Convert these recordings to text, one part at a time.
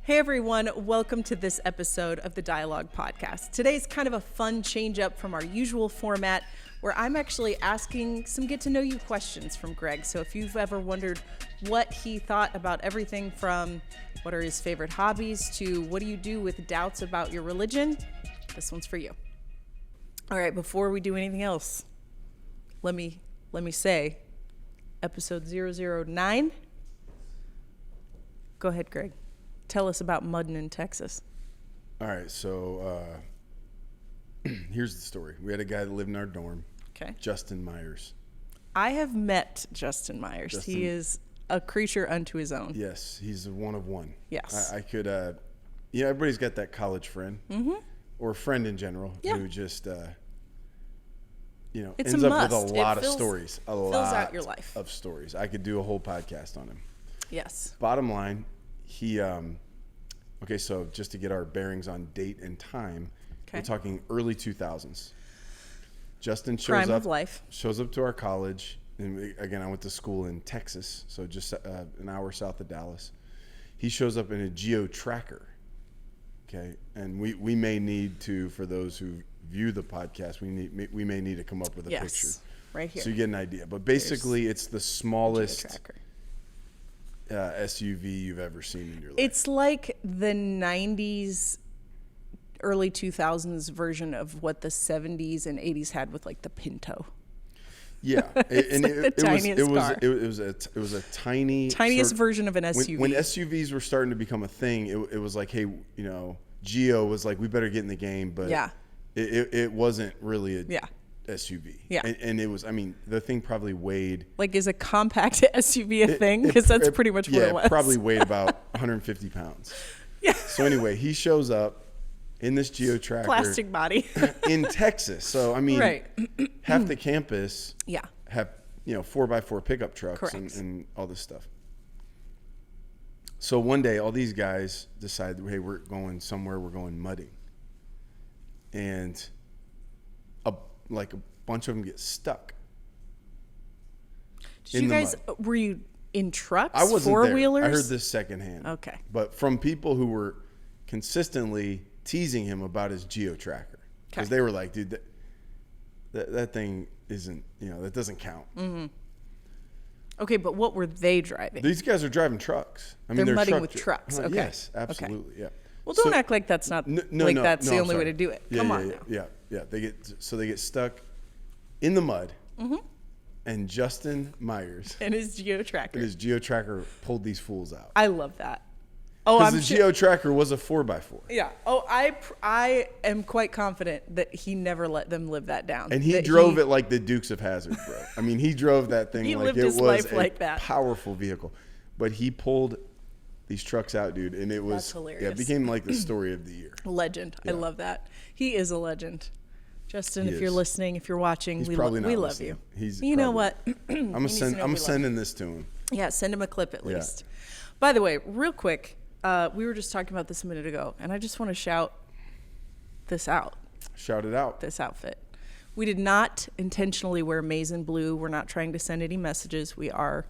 Hey everyone, welcome to this episode of the Dialogue Podcast. Today's kind of a fun change up from our usual format where I'm actually asking some get to know you questions from Greg. So if you've ever wondered what he thought about everything from what are his favorite hobbies to what do you do with doubts about your religion, this one's for you. All right, before we do anything else, let me say episode 009. Go ahead, Greg. Tell us about Mudin in Texas. All right, so here's the story. We had a guy that lived in our dorm, Justin Myers. I have met Justin Myers. He is a creature unto his own. Yes, he's a one of one. Yes. I could, everybody's got that college friend, or a friend in general, who just, it's ends a up must. with a lot of stories. Fills out your life. Of stories. I could do a whole podcast on him. Yes. Bottom line, he, so just to get our bearings on date and time, we're talking early 2000s. Justin shows up to our college, and again, I went to school in Texas, so just an hour south of Dallas. He shows up in a geo tracker, and we may need to, for those who view the podcast, we may need to come up with a picture right here, so you get an idea. But basically, it's the smallest SUV you've ever seen in your life. It's like the 90s, early 2000s version of what the 70s and 80s had with like the Pinto. Yeah, it was a tiniest version of an SUV. When SUVs were starting to become a thing, it was like, hey, Geo was like, we better get in the game, but it wasn't really a SUV. Yeah. And it was, the thing probably weighed. Like, is a compact SUV a thing? Because that's pretty much what it was. Yeah, it probably weighed about 150 pounds. Yeah. So anyway, he shows up in this Geo Tracker. Plastic body. In Texas. So, half the campus have, 4x4 pickup trucks and all this stuff. So one day, all these guys decide, hey, we're going somewhere, we're going mudding. And a bunch of them get stuck. Were you in trucks? I wasn't four-wheelers? there. I heard this secondhand. Okay. But from people who were consistently teasing him about his Geo Tracker. Because they were like, dude, that thing isn't, that doesn't count. Mm-hmm. Okay, but what were they driving? These guys are driving trucks. They're mudding with trucks. Okay. Yes, absolutely, yeah. Well, don't act like that's not that's the only way to do it. Come on now. Yeah. They get stuck in the mud, and Justin Myers and his Geo Tracker pulled these fools out. I love that. Oh, because the Geo Tracker was a 4x4. Yeah. Oh, I am quite confident that he never let them live that down. And he drove it like the Dukes of Hazzard, bro. He drove that thing like it was a powerful vehicle. But he pulled these trucks out, dude, and it was That's hilarious. Yeah, it became like the story of the year. Legend. Yeah. I love that. He is a legend. Justin, if you're listening, if you're watching, we love you. You know what? I'm sending this to him. Yeah, send him a clip at least. By the way, real quick, we were just talking about this a minute ago, and I just want to shout this out. Shout it out. This outfit. We did not intentionally wear maize and blue. We're not trying to send any messages. We are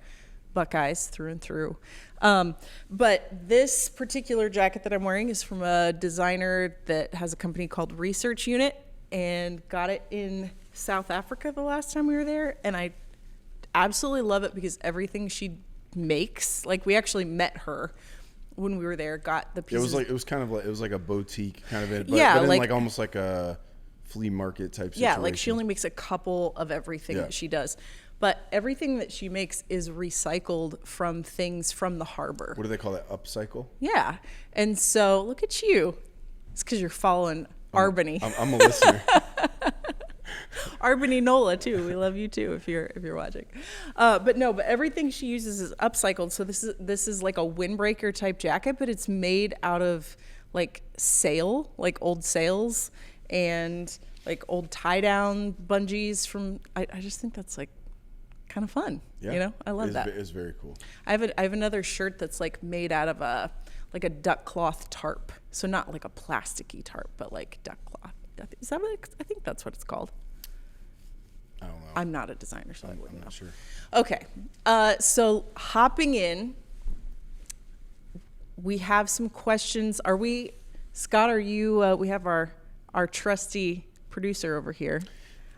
Buckeyes through and through. But this particular jacket that I'm wearing is from a designer that has a company called Research Unit, and got it in South Africa the last time we were there. And I absolutely love it because everything she makes, like we actually met her when we were there, got the pieces. It was like a boutique kind of it, but in almost like a flea market type situation. Yeah, like she only makes a couple of everything that she does. But everything that she makes is recycled from things from the harbor. What do they call that? Upcycle? Yeah. And so look at you. It's because you're following Arbany. I'm a listener. Arbany Nola too. We love you too if you're watching. But everything she uses is upcycled. So this is like a windbreaker type jacket, but it's made out of like old sails and like old tie down bungees from. I just think that's like kind of fun. Yeah. I love that. It's very cool. I have another shirt that's like made out of a duck cloth tarp. So not like a plasticky tarp, but like duck cloth. Is that I think that's what it's called. I don't know. I'm not a designer, so I wouldn't know. I'm not sure. Okay. So hopping in, we have some questions. Scott, are you, we have our trusty producer over here.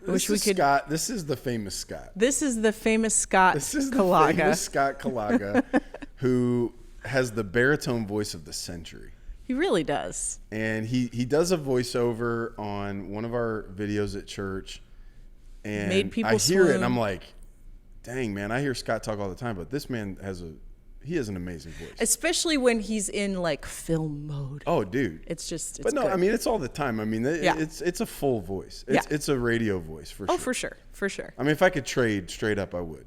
This is the famous Scott. This is the famous Scott This is the Kalaga. famous Scott Kalaga, who has the baritone voice of the century. He really does. And he does a voiceover on one of our videos at church. And Made people I hear swoon. it and I'm like, dang, man, I hear Scott talk all the time, but this man has an amazing voice. Especially when he's in like film mode. Oh, dude. It's But no, good. I mean, it's all the time. I mean, Yeah. it's a full voice. It's a radio voice for sure. Oh, for sure. For sure. I mean, if I could trade straight up, I would.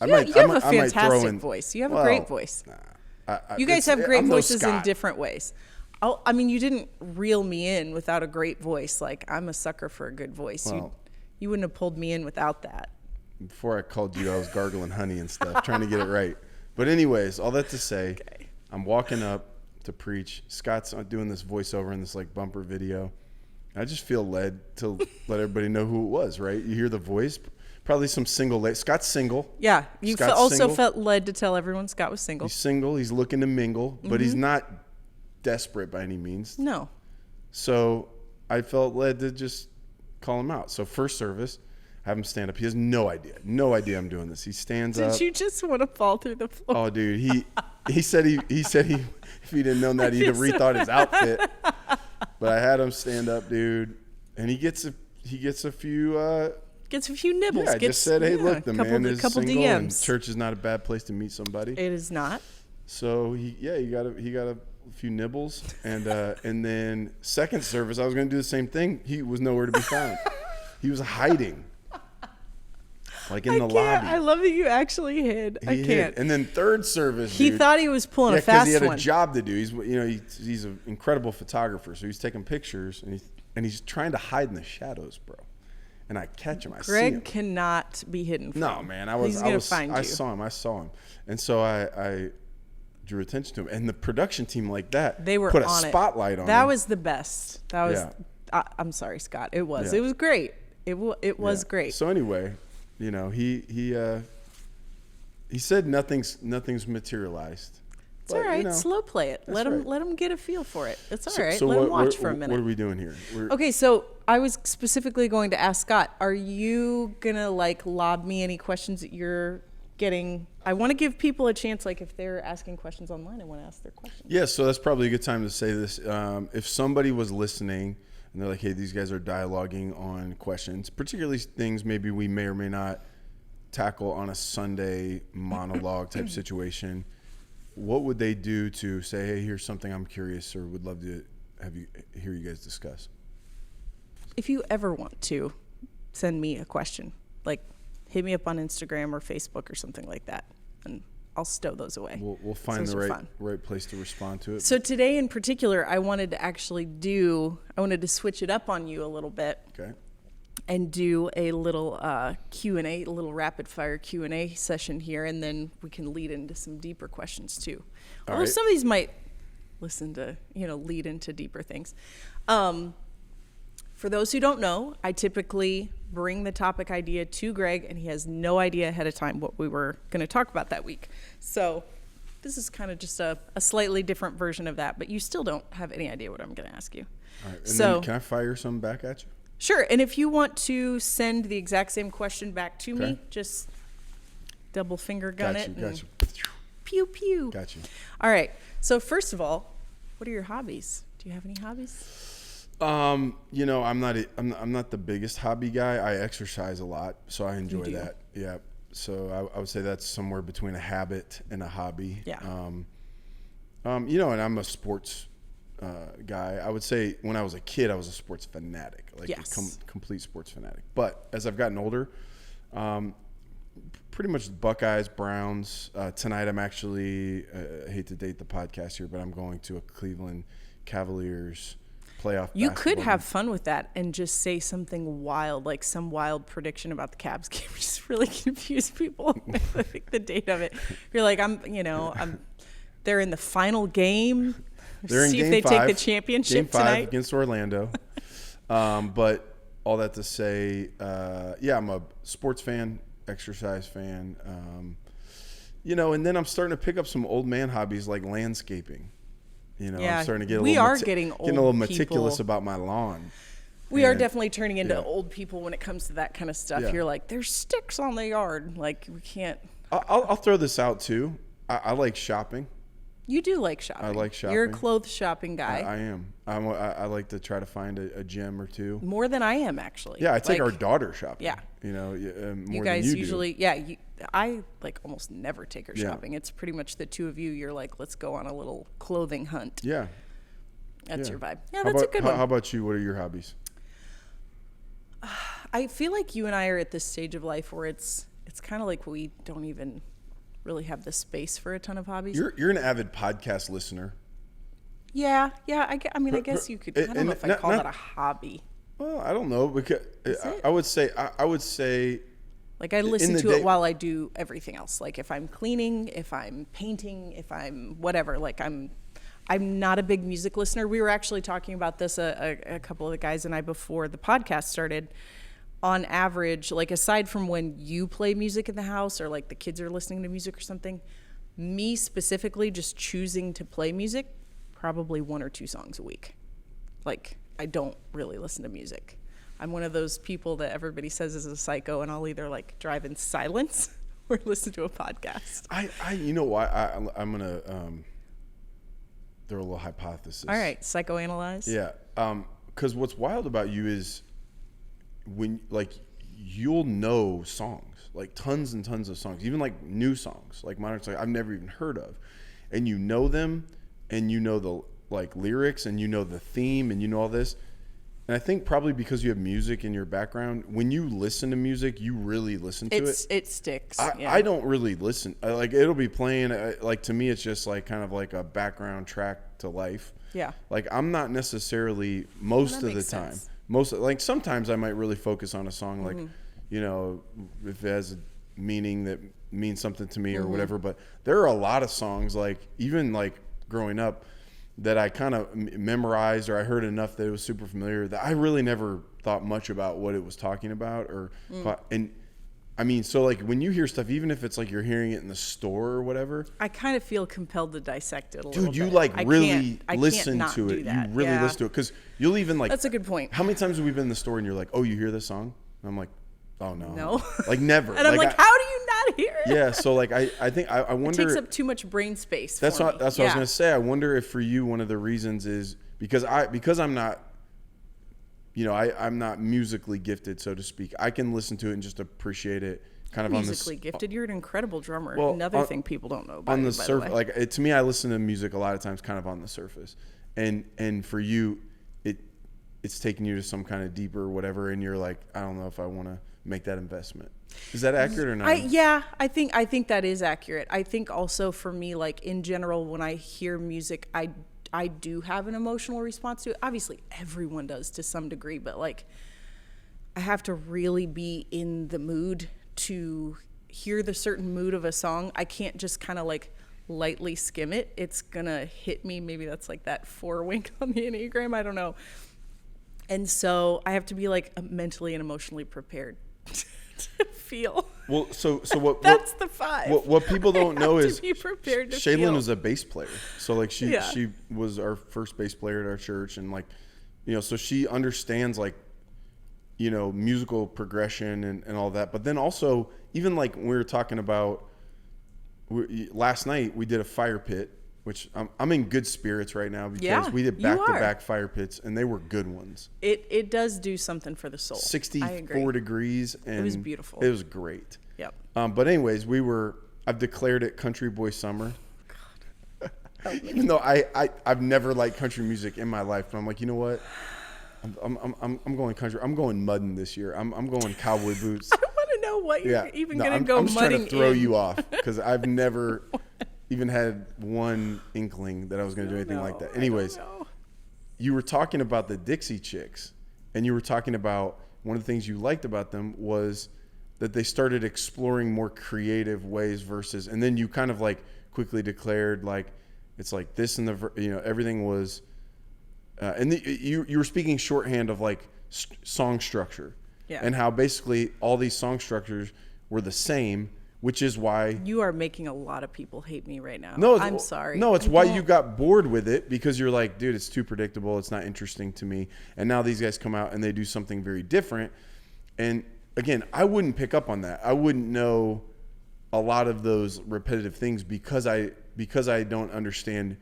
You have a fantastic voice. You have a great voice. You guys have great voices in different ways. I mean, you didn't reel me in without a great voice. Like, I'm a sucker for a good voice. Well, you wouldn't have pulled me in without that. Before I called you, I was gargling honey and stuff, trying to get it right. But anyways, all that to say, Okay. I'm walking up to preach. Scott's doing this voiceover in this like bumper video. I just feel led to let everybody know who it was, right? You hear the voice, probably some single lady. Scott's single. Yeah, you also felt led to tell everyone Scott was single. He's single. He's looking to mingle, but he's not desperate by any means. No. So I felt led to just call him out. So first service, have him stand up. He has no idea I'm doing this. He stands up. Did you just want to fall through the floor? Oh, dude, he said if he didn't know that, he'd have rethought his outfit. But I had him stand up, dude, and he gets a few nibbles. Yeah, I just said, hey, look, the man is couple single, DMs. and church is not a bad place to meet somebody. It is not. So he got a few nibbles, and then second service, I was going to do the same thing. He was nowhere to be found. He was hiding, like in the lobby. I love that you actually hid. I can't. Hid. And then third service, he thought he was pulling a fast one. because he had a job to do. He's an incredible photographer, so he's taking pictures, and he's trying to hide in the shadows, bro. And I catch him. I see him. Greg cannot be hidden from. No, man. He's going to find you. I saw him. And so I drew attention to him. And the production team like that, they were put a on spotlight on him. That was the best. That was. Yeah. I'm sorry, Scott. It was. Yeah. It was great. It was great. So anyway, he said nothing's materialized. It's all right. Slow play it. Let him get a feel for it. It's all right. So let him watch for a minute. What are we doing here? Okay, so I was specifically going to ask Scott, are you gonna lob me any questions that you're getting? I want to give people a chance, if they're asking questions online, I want to ask their questions. Yeah, so that's probably a good time to say this. If somebody was listening and they're like, hey, these guys are dialoguing on questions, particularly things maybe we may or may not tackle on a Sunday monologue type situation, what would they do to say, hey, here's something I'm curious or would love to hear you guys discuss? If you ever want to send me a question, hit me up on Instagram or Facebook or something like that, and I'll stow those away. We'll find the right place to respond to it. So today in particular, I wanted to switch it up on you a little bit. Okay. And do a little Q&A, a little rapid fire Q&A session here, and then we can lead into some deeper questions too. Although some of these might lead into deeper things. For those who don't know, I typically bring the topic idea to Greg, and he has no idea ahead of time what we were going to talk about that week. So this is kind of just a slightly different version of that, but you still don't have any idea what I'm going to ask you. All right. And then can I fire some back at you? Sure. And if you want to send the exact same question back to me, just double finger gun it. Got you. Pew, pew. Got you. All right. So first of all, what are your hobbies? Do you have any hobbies? I'm not the biggest hobby guy. I exercise a lot, so I enjoy that. Yeah. So I would say that's somewhere between a habit and a hobby. Yeah. And I'm a sports guy. I would say when I was a kid, I was a sports fanatic, complete sports fanatic. But as I've gotten older, pretty much Buckeyes, Browns. Tonight I'm actually, I hate to date the podcast here, but I'm going to a Cleveland Cavaliers playoff. You could have fun with that and just say something wild, like some wild prediction about the Cavs game, just really confuse people with the date of it. You're like, they're in the final game. They're in See game if they 5, take the championship game 5 tonight against Orlando. But all that to say, I'm a sports fan, exercise fan. And then I'm starting to pick up some old man hobbies like landscaping. You know, yeah, I'm starting to get getting a little meticulous about my lawn. We are definitely turning into old people when it comes to that kind of stuff. You're like, there's sticks on the yard. Like, we can't. I'll throw this out too. I like shopping. You do like shopping. I like shopping. You're a clothes shopping guy. I am. I like to try to find a gem or two. More than I am, actually. Yeah, I take our daughter shopping. Yeah. You know, more you guys than you usually, do. I like almost never take her shopping. It's pretty much the two of you. You're like, let's go on a little clothing hunt. Yeah. That's your vibe. Yeah, that's a good one. How about you? What are your hobbies? I feel like you and I are at this stage of life where it's kind of like we don't even really have the space for a ton of hobbies. You're an avid podcast listener. Yeah. I guess you could. I don't know if I call that a hobby. Well, I don't know, because I would say. Like, I listen to it while I do everything else. Like, if I'm cleaning, if I'm painting, if I'm whatever. Like, I'm not a big music listener. We were actually talking about this, a couple of the guys and I, before the podcast started. On average, like, aside from when you play music in the house or like the kids are listening to music or something, me specifically just choosing to play music, probably 1 or 2 songs a week. Like, I don't really listen to music. I'm one of those people that everybody says is a psycho, and I'll either like drive in silence or listen to a podcast. You know why? I'm gonna throw a little hypothesis. All right, psychoanalyze. Yeah, because what's wild about you is when, like, you'll know songs, like tons and tons of songs, even like new songs, like modern songs I've never even heard of, and you know them, and you know the like lyrics, and you know the theme, and you know all this. And I think probably because you have music in your background, when you listen to music, you really listen to it. It sticks. I don't really listen. Like, it'll be playing. Like, to me, it's just like kind of like a background track to life. Yeah. Like, I'm not necessarily most of the time. Like, sometimes I might really focus on a song, like, you know, if it has a meaning that means something to me or whatever. But there are a lot of songs, like, even like growing up, that I kind of memorized, or I heard enough that it was super familiar, that I really never thought much about what it was talking about. And I mean, so like when you hear stuff, even if it's like you're hearing it in the store or whatever, I kind of feel compelled to dissect it a little bit. Dude, you like really listen to it. You really listen to it, because you'll even like. That's a good point. How many times have we been in the store and you're like, oh, you hear this song? And I'm like, oh no. Like, never. And I'm like, how do you not hear it? Yeah, so like I think I wonder. It takes up too much brain space. That's what I was gonna say. I wonder if for you one of the reasons is because I'm not, you know, I'm not musically gifted, so to speak. I can listen to it and just appreciate it. Kind of musically gifted. You're an incredible drummer. Well, another thing people don't know about. On the surface, like, to me, I listen to music a lot of times kind of on the surface, and for you, it's taking you to some kind of deeper whatever, and you're like, I don't know if I want to make that investment. Is that accurate or not? I think that is accurate. I think also for me, like, in general, when I hear music, I do have an emotional response to it. Obviously, everyone does to some degree, but like, I have to really be in the mood to hear the certain mood of a song. I can't just kind of like lightly skim it. It's gonna hit me. Maybe that's like that 4 wink on the Enneagram. I don't know. And so I have to be like mentally and emotionally prepared to feel. Well, so what? That's the 5. What people don't know is be prepared to Shaylyn feel. was a bass player. So like she was our first bass player at our church, and like, you know, so she understands like, you know, musical progression and all that. But then also, even like when we were talking about last night, we did a fire pit, which I'm in good spirits right now because we did back-to-back fire pits, and they were good ones. It does do something for the soul. 64 degrees, and it was beautiful. It was great. Yep. But anyways, I've declared it Country Boy Summer. God. Even though I've never liked country music in my life, but I'm like, you know what? I'm going country. I'm going mudding this year. I'm going cowboy boots. I want to know what you're even going to go mudding. I'm just trying to throw you off because I've never even had one inkling that I was going to do anything like that. Anyways, you were talking about the Dixie Chicks, and you were talking about one of the things you liked about them was that they started exploring more creative ways versus, and then you kind of like quickly declared like it's like this and the, you know, everything was. You were speaking shorthand of like song structure, and how basically all these song structures were the same which is why you are making a lot of people hate me right now. No, I'm sorry. No, it's why you got bored with it, because you're like, dude, it's too predictable. It's not interesting to me. And now these guys come out and they do something very different. And again, I wouldn't pick up on that. I wouldn't know a lot of those repetitive things because I don't understand,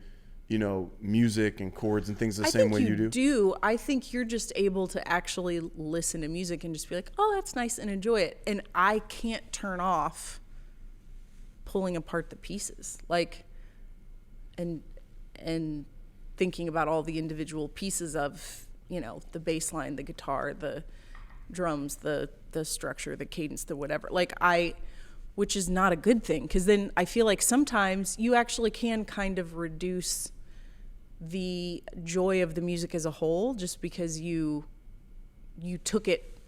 music and chords and things the same way you do. I think you're just able to actually listen to music and just be like, oh, that's nice, and enjoy it. And I can't turn off pulling apart the pieces, and thinking about all the individual pieces of, the bass line, the guitar, the drums, the structure, the cadence, the whatever. Which is not a good thing, because then I feel like sometimes you actually can kind of reduce the joy of the music as a whole just because you took it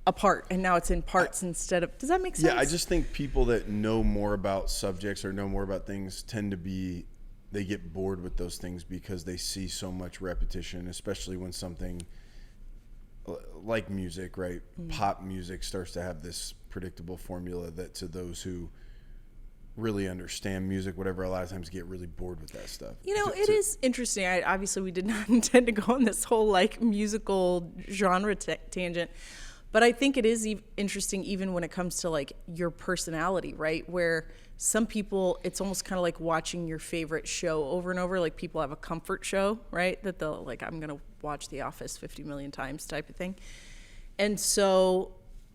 apart and now it's in parts instead of. Does that make sense? Yeah, I just think people that know more about subjects or know more about things they get bored with those things because they see so much repetition, especially when something like music, right? Pop music starts to have this predictable formula that to those who really understand music, whatever, a lot of times get really bored with that stuff. It is interesting. Obviously we did not intend to go on this whole musical genre tangent, but I think it is interesting even when it comes to your personality, right? Where some people, it's almost kind of like watching your favorite show over and over. Like people have a comfort show, right? That they'll I'm going to watch The Office 50 million times type of thing. And so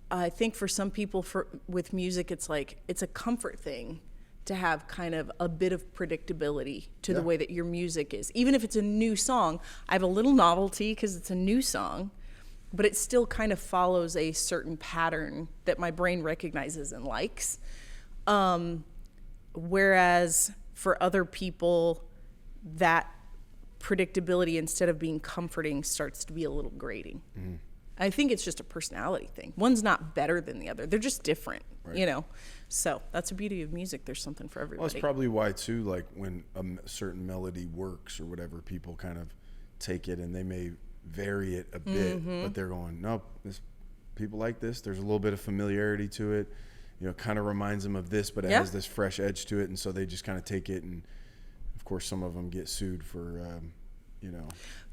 I think for some people with music, it's a comfort thing to have kind of a bit of predictability to the way that your music is. Even if it's a new song, I have a little novelty because it's a new song, but it still kind of follows a certain pattern that my brain recognizes and likes. Whereas for other people, that predictability, instead of being comforting, starts to be a little grating. Mm-hmm. I think it's just a personality thing. One's not better than the other. They're just different, right. So that's the beauty of music. There's something for everybody. Well, that's probably why, too, when a certain melody works or whatever, people kind of take it and they may vary it a bit, but they're going, nope, people like this. There's a little bit of familiarity to it. Kind of reminds them of this, but it has this fresh edge to it. And so they just kind of take it. And, of course, some of them get sued for,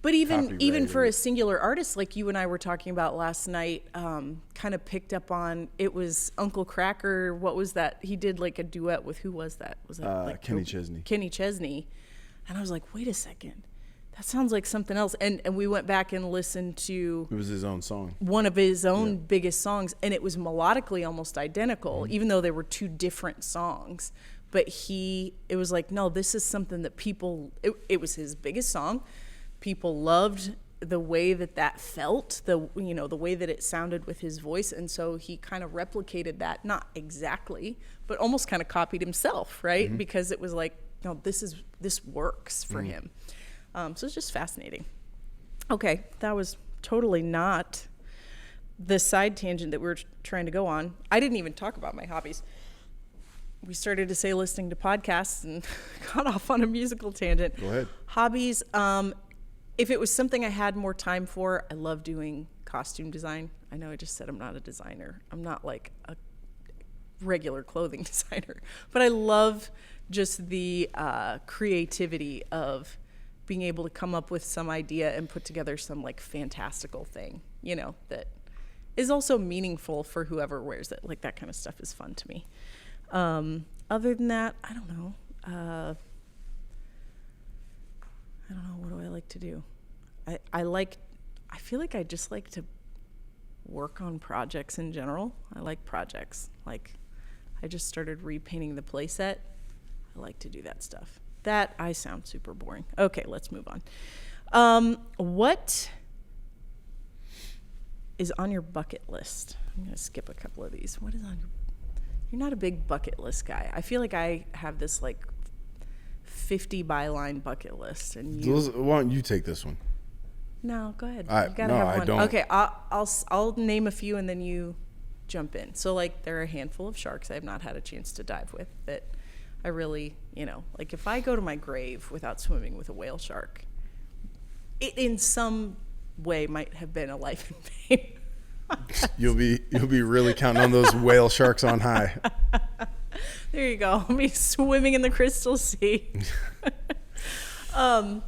But even for a singular artist like you and I were talking about last night, kind of picked up on, it was Uncle Kracker. What was that? He did a duet with, who was that? Was that Kenny Chesney? Kenny Chesney. And I was like, wait a second. That sounds like something else. And we went back and listened to... It was his own song. One of his own biggest songs. And it was melodically almost identical, even though they were two different songs. But it was no, this is something that people... It was his biggest song. People loved the way that felt, the way that it sounded with his voice. And so he kind of replicated that, not exactly, but almost kind of copied himself, right? Mm-hmm. Because it was no, this works for him. So it's just fascinating. Okay, that was totally not the side tangent that we were trying to go on. I didn't even talk about my hobbies. We started to say listening to podcasts and got off on a musical tangent. Go ahead. Hobbies. If it was something I had more time for, I love doing costume design. I know I just said I'm not a designer. I'm not a regular clothing designer. But I love just the creativity of being able to come up with some idea and put together some fantastical thing, that is also meaningful for whoever wears it. That kind of stuff is fun to me. Other than that, I don't know. What do I like to do? I feel like I just like to work on projects in general. I like projects. I just started repainting the playset. I like to do that stuff. That, I sound super boring. Okay, let's move on. What is on your bucket list? I'm going to skip a couple of these. What is on your... You're not a big bucket list guy. I feel like I have this 50 byline bucket list, and why don't you take this one? No, go ahead. You gotta have one. I don't. Okay, I'll name a few, and then you jump in. So there are a handful of sharks I have not had a chance to dive with that I really, if I go to my grave without swimming with a whale shark, it in some way might have been a life in pain. You'll be really counting on those whale sharks on high. There you go. I'll be swimming in the Crystal Sea. But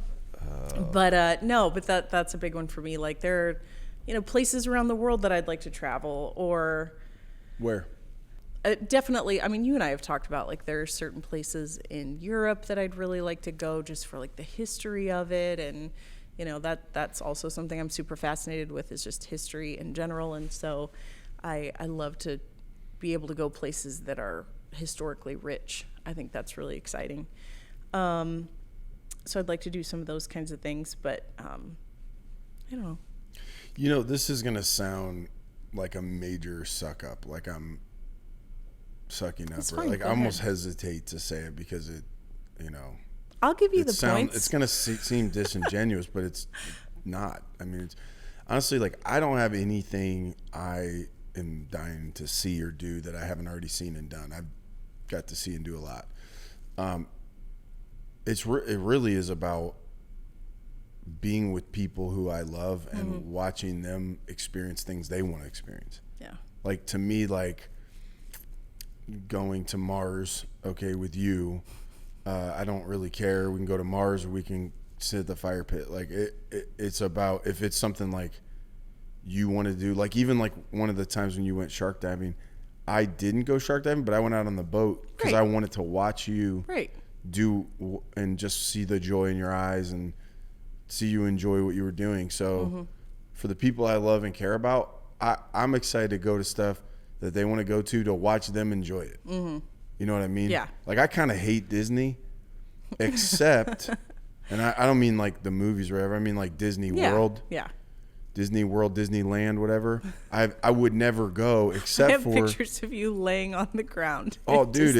that's a big one for me. Like there are, places around the world that I'd like to travel or. Where? Definitely. I mean, you and I have talked about like there are certain places in Europe that I'd really like to go just for like the history of it. And, that's also something I'm super fascinated with is just history in general. And so I love to be able to go places that are historically rich. I think that's really exciting. So I'd like to do some of those kinds of things, but I don't know. This is going to sound like a major suck up, like I'm sucking up. Or like I almost hesitate to say it because it, I'll give you the points. It's going to seem disingenuous, but it's not. I mean, it's honestly like I don't have anything I am dying to see or do that I haven't already seen and done. I've got to see and do a lot. It really is about being with people who I love and watching them experience things they want to experience. Yeah. Like to me, like going to Mars, okay, with you, I don't really care. We can go to Mars or we can sit at the fire pit. Like it's about if it's something like you want to do, like even like one of the times when you went shark diving, I didn't go shark diving, but I went out on the boat because I wanted to watch you do and just see the joy in your eyes and see you enjoy what you were doing. So for the people I love and care about, I'm excited to go to stuff that they want to go to watch them enjoy it. You know what I mean? Yeah. Like I kind of hate Disney, except, and I don't mean like the movies or whatever. I mean like Disney World. Yeah. Disney World, Disneyland, whatever. I would never go except I have for pictures of you laying on the ground. Oh, dude,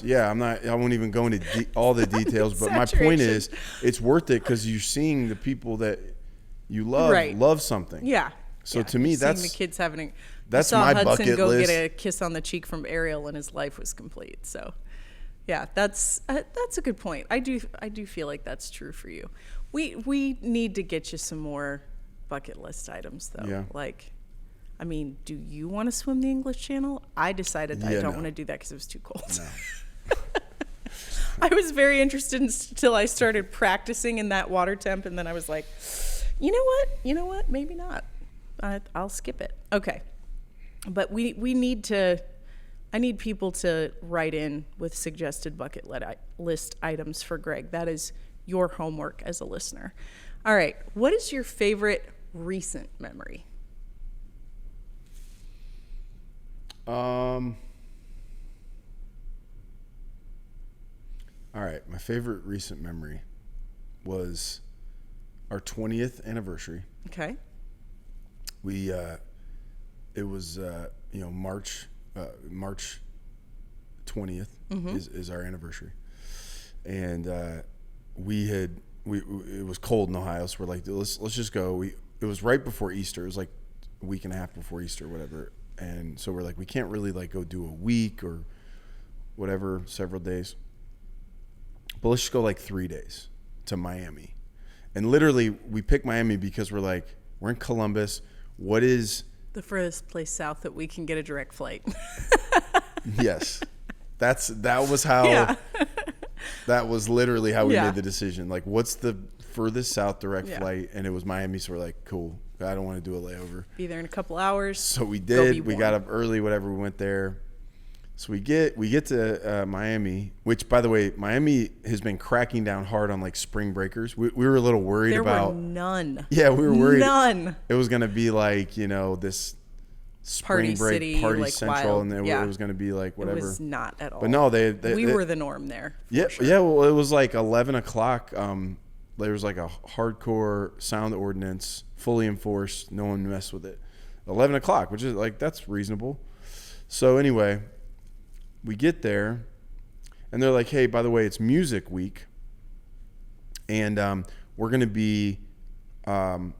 I won't even go into all the details, but my point is it's worth it because you're seeing the people that you love something. Yeah. So to me, that's the kids having. That's saw my Hudson bucket go list. Get a kiss on the cheek from Ariel, and his life was complete. So, yeah, that's a good point. I do feel like that's true for you. We need to get you some more bucket list items though. Yeah. Like, I mean, do you want to swim the English Channel? I decided that I don't want to do that because it was too cold. No. I was very interested until I started practicing in that water temp, and then I was like, you know what? Maybe not. I'll skip it. Okay. But I need people to write in with suggested bucket list items for Greg. That is your homework as a listener. All right. What is your favorite recent memory? All right. My favorite recent memory was our 20th anniversary. Okay. It was March 20th is our anniversary, and it was cold in Ohio, so we're like, let's just go. It was right before Easter. It was like a week and a half before Easter, whatever. And so we're like, we can't really like go do a week or whatever, several days, but let's just go like 3 days to Miami. And literally, we picked Miami because we're in Columbus. What is the furthest place south that we can get a direct flight? Yes, that was literally how we made the decision. Like, what's the furthest south direct flight? And it was Miami. So we're like, cool. I don't want to do a layover. Be there in a couple hours. So we did. We got up early. Whatever. We went there. So we get to Miami, which, by the way, Miami has been cracking down hard on like spring breakers. We were a little worried about. There were none. Yeah, we were worried. None. It was going to be like, this spring break city, party like central, wild. and it was going to be like whatever. It was not at all. But no, we were the norm there. Yeah, sure. Yeah. Well, it was like 11 o'clock. There was like a hardcore sound ordinance, fully enforced. No one messed with it. 11 o'clock, which is like that's reasonable. So anyway. We get there, and they're like, "Hey, by the way, it's Music Week, and we're gonna be, we're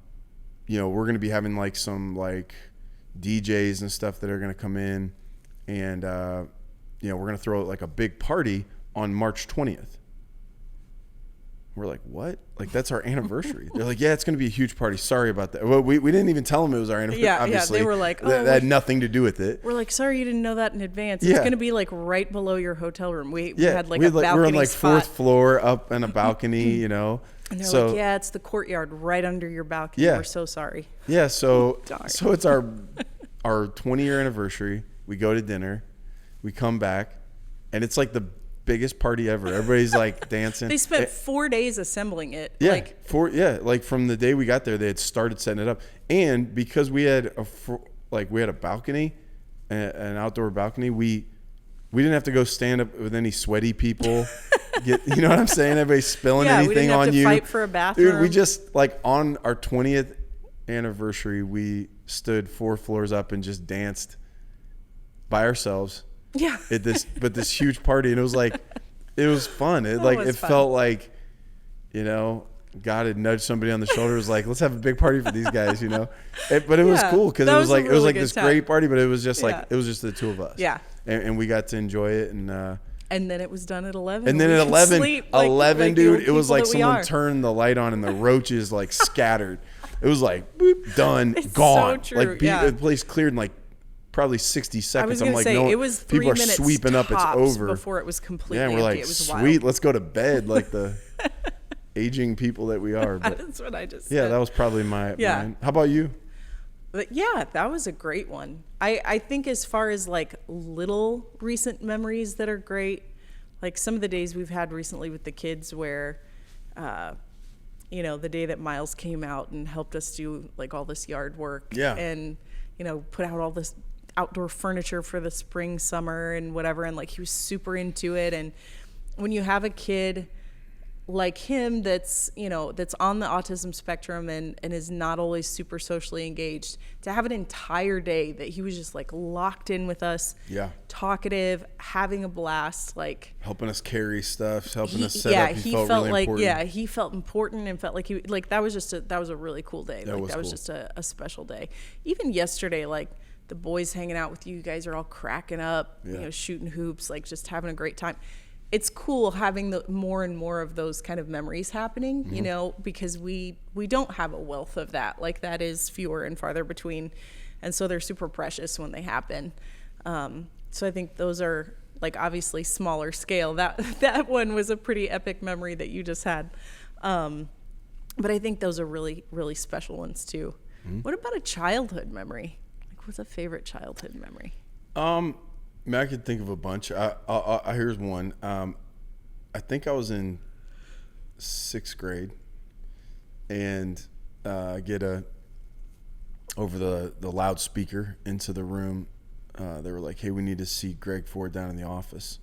gonna be having like some like DJs and stuff that are gonna come in, and we're gonna throw like a big party on March 20th." We're like, what? Like, that's our anniversary. They're like, yeah, it's going to be a huge party. Sorry about that. Well, we didn't even tell them it was our anniversary. Yeah, obviously. They were like, oh, that had nothing to do with it. We're like, sorry, you didn't know that in advance. It's going to be like right below your hotel room. We had like a balcony we're on like spot. 4th floor up in a balcony, you know. And they're like, yeah, it's the courtyard right under your balcony. Yeah. We're so sorry. Yeah, so it's our 20-year anniversary. We go to dinner. We come back. And it's like the biggest party ever. Everybody's like dancing. They spent 4 days assembling it. Yeah, like from the day we got there, they had started setting it up. And because we had a balcony, an outdoor balcony, we didn't have to go stand up with any sweaty people. You know what I'm saying? Everybody spilling anything on you. We didn't have to fight for a bathroom. Dude, we just, like, on our 20th anniversary, we stood 4 floors up and just danced by ourselves. Yeah. This huge party, and it was like, it was fun. It fun. Felt like, you know, God had nudged somebody on the shoulder. It was like, let's have a big party for these guys, you know. But it was cool because it was like this time. Great party, but it was just like it was just the two of us. Yeah. And we got to enjoy it, and then it was done at 11. And then at 11, dude, it was like someone turned the light on and the roaches like scattered. It was like boop, done, it's gone. So true. Like the place cleared in like probably 60 seconds. I'm like, no, it was 3 people are minutes sweeping up. It's over before it was completely empty. We're like, it was sweet, wild. Let's go to bed, like the aging people that we are. But that's what I just said. Yeah, that was probably mine. How about you? But yeah, that was a great one. I think as far as like little recent memories that are great, like some of the days we've had recently with the kids where, you know, the day that Miles came out and helped us do like all this yard work and, you know, put out all this outdoor furniture for the spring, summer and whatever. And like, he was super into it. And when you have a kid like him that's, you know, that's on the autism spectrum and is not always super socially engaged, to have an entire day that he was just like locked in with us, talkative, having a blast, like helping us carry stuff, helping us set up. He felt really like important. He felt important and felt like he like that was a really cool day. That was just a special day. Even yesterday, like the boys hanging out with you guys are all cracking up, you know, shooting hoops, like just having a great time. It's cool having the more and more of those kind of memories happening, you know, because we don't have a wealth of that. Like that is fewer and farther between. And so they're super precious when they happen. So I think those are like obviously smaller scale. That one was a pretty epic memory that you just had. But I think those are really, really special ones too. What about a childhood memory? Like what's a favorite childhood memory? I could think of a bunch. Here's one. I think I was in 6th grade, and get over the loudspeaker into the room. They were like, "Hey, we need to see Greg Ford down in the office."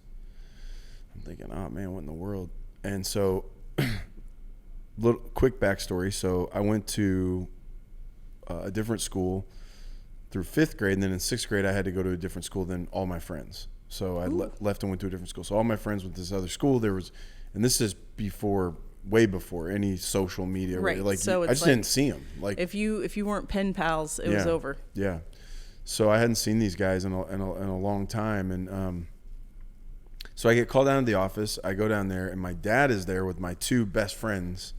I'm thinking, "Oh man, what in the world?" And so, quick backstory. So I went to a different school through 5th grade, and then in 6th grade I had to go to a different school than all my friends. So I left and went to a different school. So all my friends went to this other school. And this is way before any social media. Right. Like so I just didn't see them. Like if you weren't pen pals, it was over. Yeah. So I hadn't seen these guys in a long time, and so I get called down to the office. I go down there, and my dad is there with my 2 best friends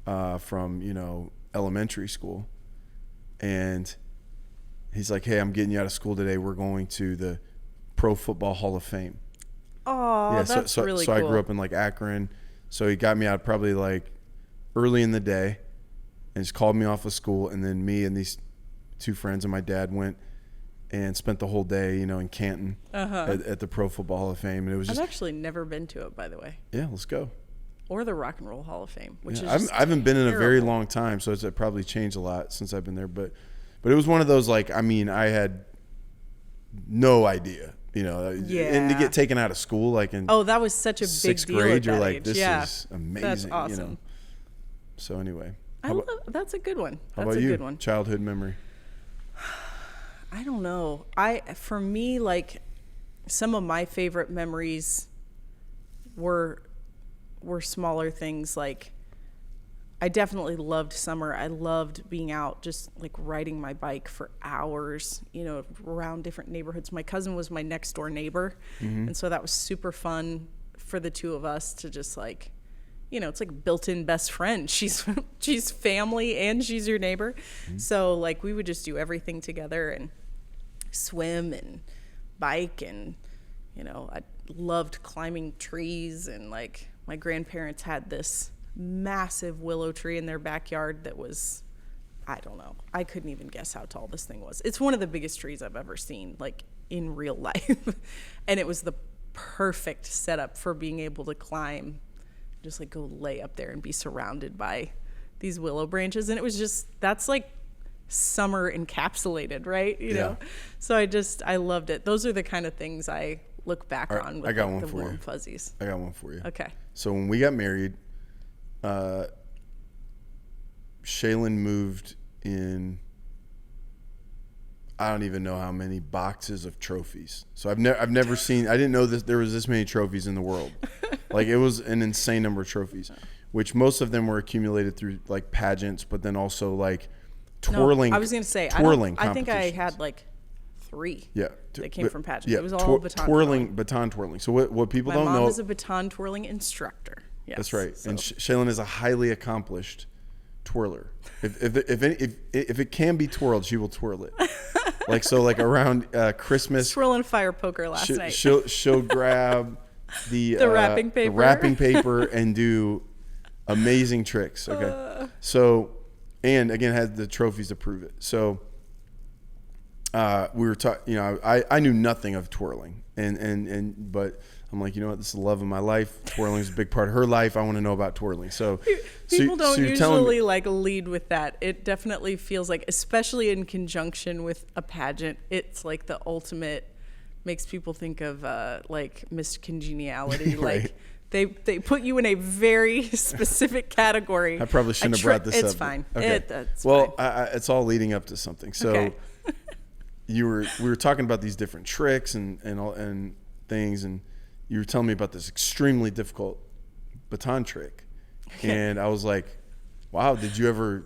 from, you know, elementary school, and he's like, "Hey, I'm getting you out of school today. We're going to the Pro Football Hall of Fame." Oh, yeah, that's really cool. So I grew up in like Akron. So he got me out probably like early in the day and just called me off of school. And then me and these 2 friends and my dad went and spent the whole day, you know, in Canton at the Pro Football Hall of Fame. And it was I've actually never been to it, by the way. Yeah, let's go. Or the Rock and Roll Hall of Fame, which is I haven't been in a very long time, so it's probably changed a lot since I've been there. But it was one of those, like, I mean, I had no idea, you know, and to get taken out of school, like in that was such a big 6th deal grade, at you're that like, age. this is amazing. That's awesome. You know? So anyway, that's a good one. How about you? Good one. Childhood memory. I don't know. For me, like, some of my favorite memories were smaller things. Like, I definitely loved summer. I loved being out, just like riding my bike for hours, you know, around different neighborhoods. My cousin was my next door neighbor. And so that was super fun for the 2 of us to just like, it's like built-in best friend. She's family and she's your neighbor. Mm-hmm. So like we would just do everything together and swim and bike, and I loved climbing trees, and like my grandparents had this massive willow tree in their backyard that was, I don't know, I couldn't even guess how tall this thing was. It's one of the biggest trees I've ever seen, like in real life. And it was the perfect setup for being able to climb, just like go lay up there and be surrounded by these willow branches. And it was just, that's like summer encapsulated, right? You know? So I loved it. Those are the kind of things I look back on with the warm fuzzies. I got one for you. Okay. So when we got married, Shaylyn moved in, I don't even know how many boxes of trophies. So I've never seen, I didn't know there was this many trophies in the world. Like it was an insane number of trophies, which most of them were accumulated through like pageants, but then also like twirling. No, I was going to say, I think I had like 3 that came from pageants. It was all baton twirling. So what people don't know. My mom is a baton twirling instructor. Yes, that's right. So. And Shaylyn is a highly accomplished twirler. If it can be twirled, she will twirl it. Like around Christmas. Swirling fire poker last night. She'll grab the wrapping paper and do amazing tricks. Okay. So, and again, had the trophies to prove it. So we were talking, I knew nothing of twirling, but I'm like, this is the love of my life. Twirling is a big part of her life. I want to know about twirling. So people don't usually like lead with that. It definitely feels like, especially in conjunction with a pageant, it's like the ultimate, makes people think of like Miss Congeniality. Right. Like they put you in a very specific category. I probably shouldn't have brought this up. It's fine. Okay. Fine. It's all leading up to something. So okay. we were talking about these different tricks and things, and you were telling me about this extremely difficult baton trick. And I was like, wow, did you ever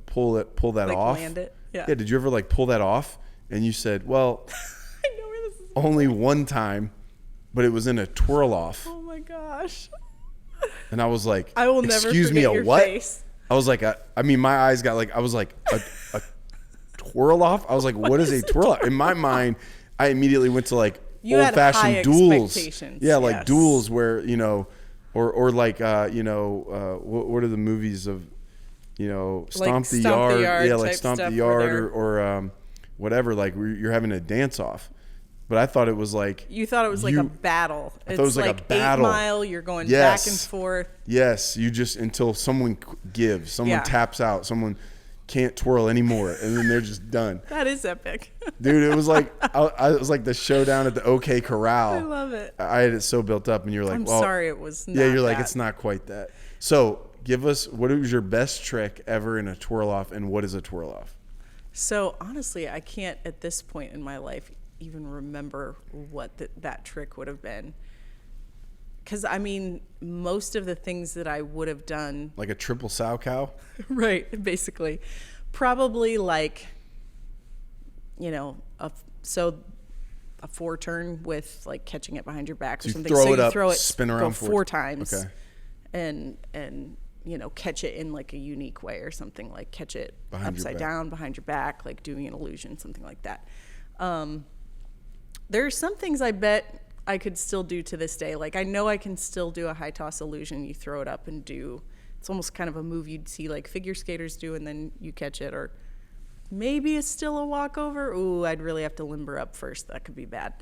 pull that like off? Land it? Yeah. Yeah, did you ever like pull that off? And you said, well, I know where this is only one time, but it was in a twirl off. Oh my gosh. And I was like, I will never excuse me, your what? Face. I was like, my eyes got like, I was like, a twirl off? I was like, what is a twirl off? In my mind, I immediately went to like old-fashioned duels. Yeah, like yes. duels where, or like, what are the movies of, Stomp the Yard. Yeah, like Stomp the Yard or whatever, like you're having a dance off. But I thought it was like... You thought it was like a battle. I thought it was like a battle. 8 Mile, you're going back and forth. Yes, you just, until someone gives, someone taps out, someone can't twirl anymore, and then they're just done. That is epic. Dude, it was like, it was like the showdown at the OK Corral. I love it. I had it so built up, and you're like, I'm sorry it was not you're like, it's not quite that. So give us, what was your best trick ever in a twirl off, and what is a twirl off? So honestly, I can't at this point in my life even remember what that trick would have been, because I mean, most of the things that I would have done, like a triple sow cow, right, basically, probably like, a 4-turn with like catching it behind your back or something. Throw it you up, throw it, spin around go 4 times, okay, and catch it in like a unique way or something, like catch it upside down behind your back, like doing an illusion, something like that. There are some things I bet I could still do to this day. Like I know I can still do a high toss illusion. You throw it up and do, it's almost kind of a move you'd see like figure skaters do, and then you catch it. Or maybe it's still a walkover. Ooh, I'd really have to limber up first. That could be bad.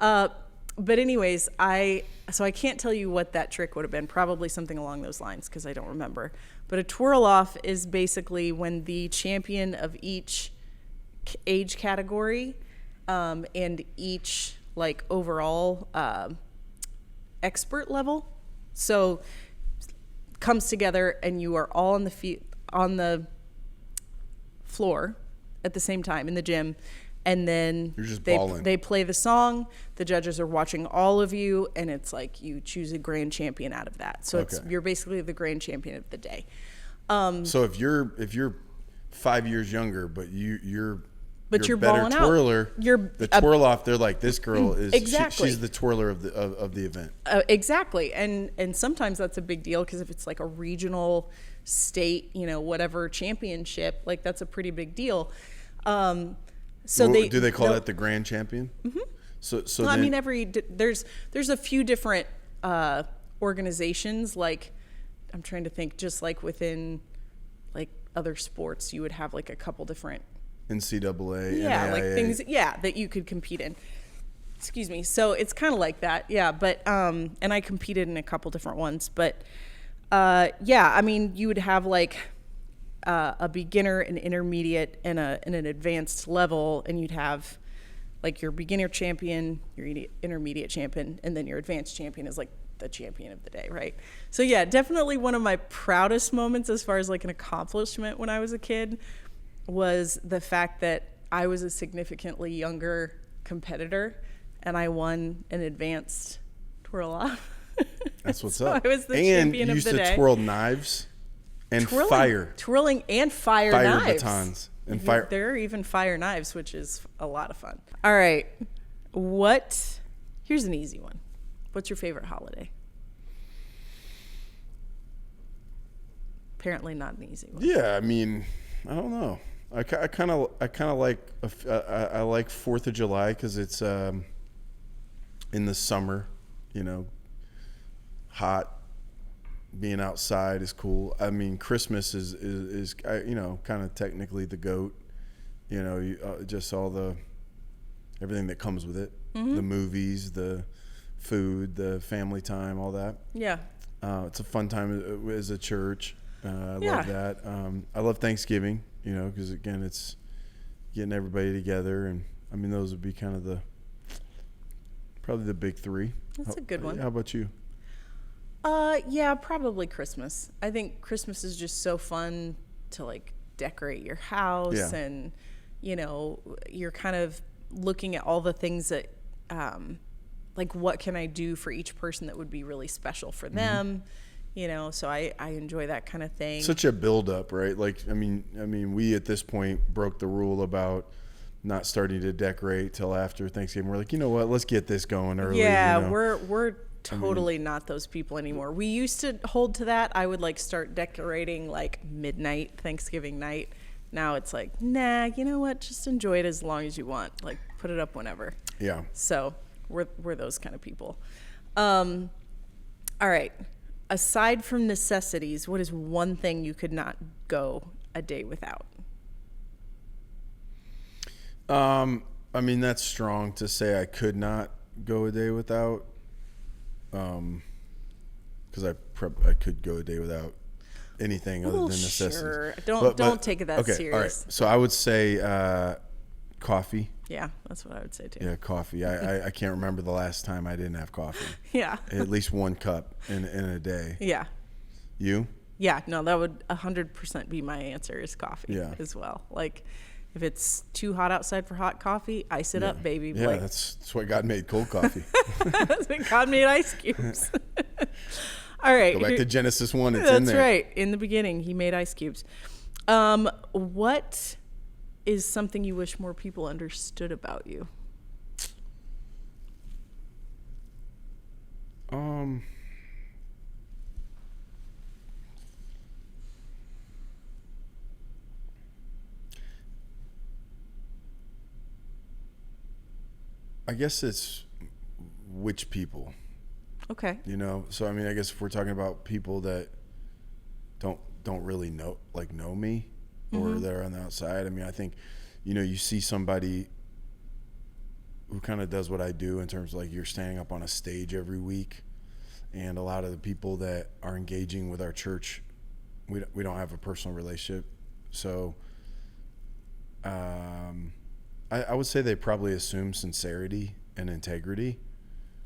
But anyways, so I can't tell you what that trick would have been. Probably something along those lines, because I don't remember. But a twirl off is basically when the champion of each age category and each like overall expert level so comes together, and you are all on the floor at the same time in the gym, and then they play the song. The judges are watching all of you, and it's like you choose a grand champion out of that. So you're basically the grand champion of the day. So if you're 5 years younger, but you're but you're better balling twirler. You're the twirl off. They're like, this girl is exactly. She's the twirler of the event. Exactly, and sometimes that's a big deal because if it's like a regional, state, whatever championship, like that's a pretty big deal. So do they call that the grand champion? Mm-hmm. So well, I mean, there's a few different organizations. Like, I'm trying to think, just like within like other sports, you would have like a couple different NCAA, yeah, NAIA. like things, yeah, that you could compete in. Excuse me. So it's kind of like that, yeah. But and I competed in a couple different ones, but yeah, I mean, you would have like a beginner, an intermediate, and an advanced level, and you'd have like your beginner champion, your intermediate champion, and then your advanced champion is like the champion of the day, right? So yeah, definitely one of my proudest moments as far as like an accomplishment when I was a kid was the fact that I was a significantly younger competitor and I won an advanced twirl off. That's what's so up. I was the champion of the day. And you used to twirl knives and fire. Twirling and fire knives. Batons. And fire. There are even fire knives, which is a lot of fun. All right. Here's an easy one. What's your favorite holiday? Apparently not an easy one. Yeah, I mean, I don't know. I kind of like I like 4th of July because it's in the summer, hot. Being outside is cool. I mean, Christmas is kind of technically the GOAT. Just all everything that comes with it. Mm-hmm. The movies, the food, the family time, all that. Yeah. It's a fun time as a church. I love that. I love Thanksgiving, because again, it's getting everybody together, and I mean, those would be kind of probably the big three. That's a good one. How about you? Yeah, probably Christmas. I think Christmas is just so fun to like decorate your house and, you're kind of looking at all the things that, like what can I do for each person that would be really special for them, so I enjoy that kind of thing. Such a build up, right? Like, I mean, we at this point broke the rule about not starting to decorate till after Thanksgiving. We're like, you know what, let's get this going early. Yeah, we're totally not those people anymore. We used to hold to that. I would like start decorating like midnight Thanksgiving night. Now it's like, nah, you know what? Just enjoy it as long as you want. Like put it up whenever. Yeah. So we're those kind of people. All right. Aside from necessities, what is one thing you could not go a day without? I mean, that's strong to say I could not go a day without. Because I could go a day without anything other than necessities. Sure. Don't take it that okay, serious. All right. So I would say coffee. Yeah, that's what I would say too. Yeah, coffee. I can't remember the last time I didn't have coffee. Yeah. At least one cup in a day. Yeah. You? Yeah. No, that would 100% be my answer is coffee as well. Like, if it's too hot outside for hot coffee, ice it up, baby. Yeah, like, that's why God made cold coffee. That's when God made ice cubes. All right. Go back to Genesis 1. It's in there. That's right. In the beginning, he made ice cubes. What is something you wish more people understood about you? I guess it's which people. Okay. So I mean, I guess if we're talking about people that don't really know me or they're on the outside, I mean, I think, you see somebody who kind of does what I do in terms of like you're standing up on a stage every week, and a lot of the people that are engaging with our church, we don't have a personal relationship. So I would say they probably assume sincerity and integrity,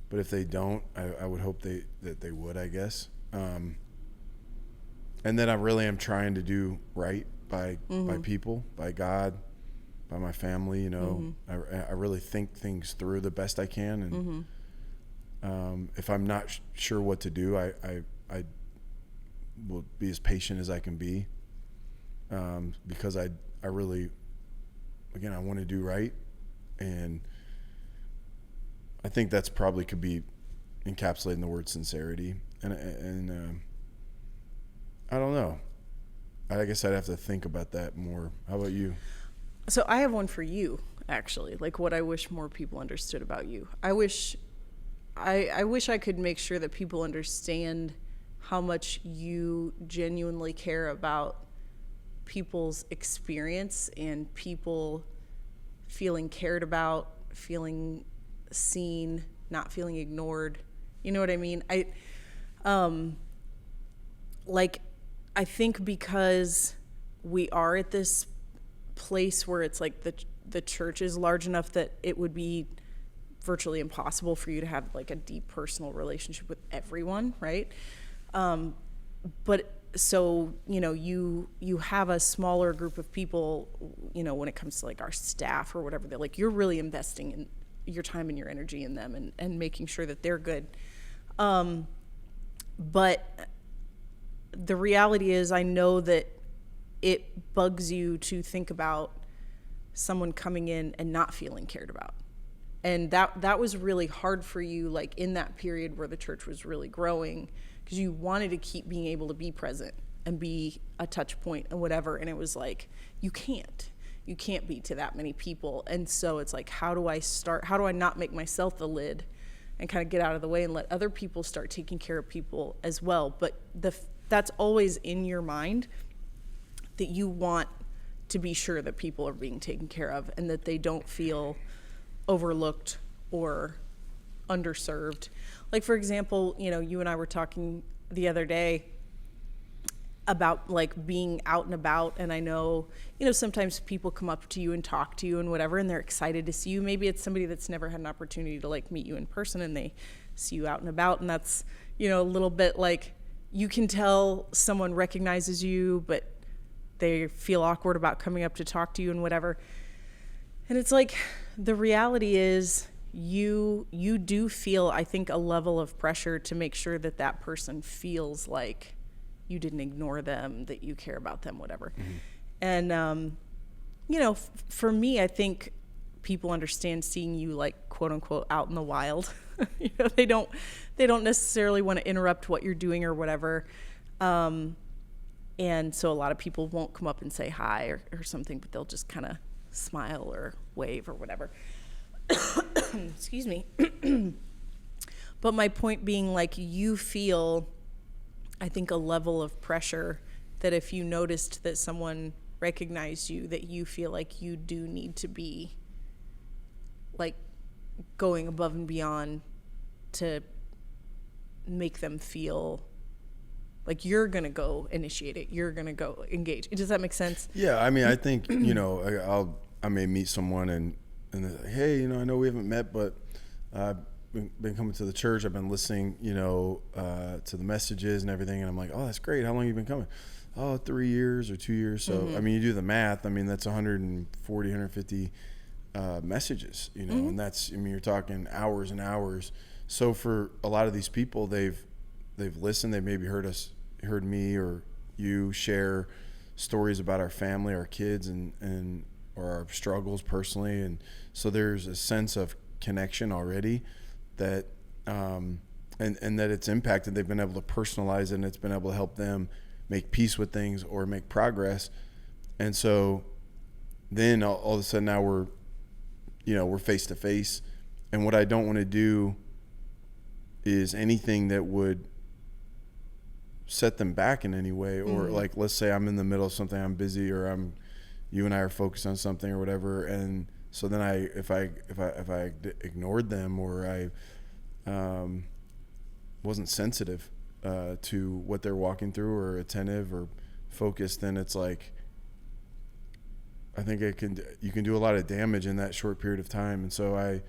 but if they don't, I would hope that they would, I guess. And then I really am trying to do right by people, by God, by my family. I really think things through the best I can, and if I'm not sure what to do, I will be as patient as I can be, because I really again, I want to do right. And I think that's probably could be encapsulating the word sincerity. And I don't know. I guess I'd have to think about that more. How about you? So I have one for you, actually, like what I wish more people understood about you. I wish I could make sure that people understand how much you genuinely care about people's experience and people feeling cared about, feeling seen, not feeling ignored. You know what I mean? I think because we are at this place where it's like the church is large enough that it would be virtually impossible for you to have like a deep personal relationship with everyone, right? But so, you have a smaller group of people, when it comes to like our staff or whatever, that like you're really investing in your time and your energy in them and making sure that they're good. But the reality is, I know that it bugs you to think about someone coming in and not feeling cared about. And that was really hard for you, like in that period where the church was really growing, because you wanted to keep being able to be present and be a touch point and whatever. And it was like, you can't be to that many people. And so it's like, how do I not make myself the lid and kind of get out of the way and let other people start taking care of people as well? But that's always in your mind, that you want to be sure that people are being taken care of and that they don't feel overlooked or underserved. Like, for example, you and I were talking the other day about like being out and about, and I know, sometimes people come up to you and talk to you and whatever, and they're excited to see you. Maybe it's somebody that's never had an opportunity to like meet you in person, and they see you out and about, and that's, a little bit like, you can tell someone recognizes you, but they feel awkward about coming up to talk to you and whatever. And it's like, the reality is you do feel, I think, a level of pressure to make sure that that person feels like you didn't ignore them, that you care about them, whatever. Mm-hmm. And, for me, I think people understand seeing you like, quote unquote, out in the wild. They don't necessarily want to interrupt what you're doing or whatever. And so a lot of people won't come up and say hi or something, but they'll just kind of smile or wave or whatever. Excuse me. But my point being, like, you feel, I think, a level of pressure that if you noticed that someone recognized you, that you feel like you do need to be like going above and beyond to make them feel like you're going to go initiate it. You're going to go engage. Does that make sense? Yeah. I mean, I think, I may meet someone and they're like, hey, I know we haven't met, but I've been coming to the church. I've been listening, to the messages and everything. And I'm like, oh, that's great. How long have you been coming? Oh, 3 years or 2 years. So, mm-hmm. I mean, you do the math. I mean, that's 140, 150 messages, mm-hmm. and that's, you're talking hours and hours. So for a lot of these people, they've listened. They maybe heard me or you share stories about our family, our kids, and or our struggles personally. And so there's a sense of connection already that, and that it's impacted. They've been able to personalize it, and it's been able to help them make peace with things or make progress. And so then all of a sudden now we're face to face. And what I don't want to do is anything that would set them back in any way, or mm-hmm. like, let's say I'm in the middle of something, I'm busy, or you and I are focused on something or whatever. And so then if I ignored them, or I wasn't sensitive to what they're walking through, or attentive or focused, then it's like, I think you can do a lot of damage in that short period of time. And so I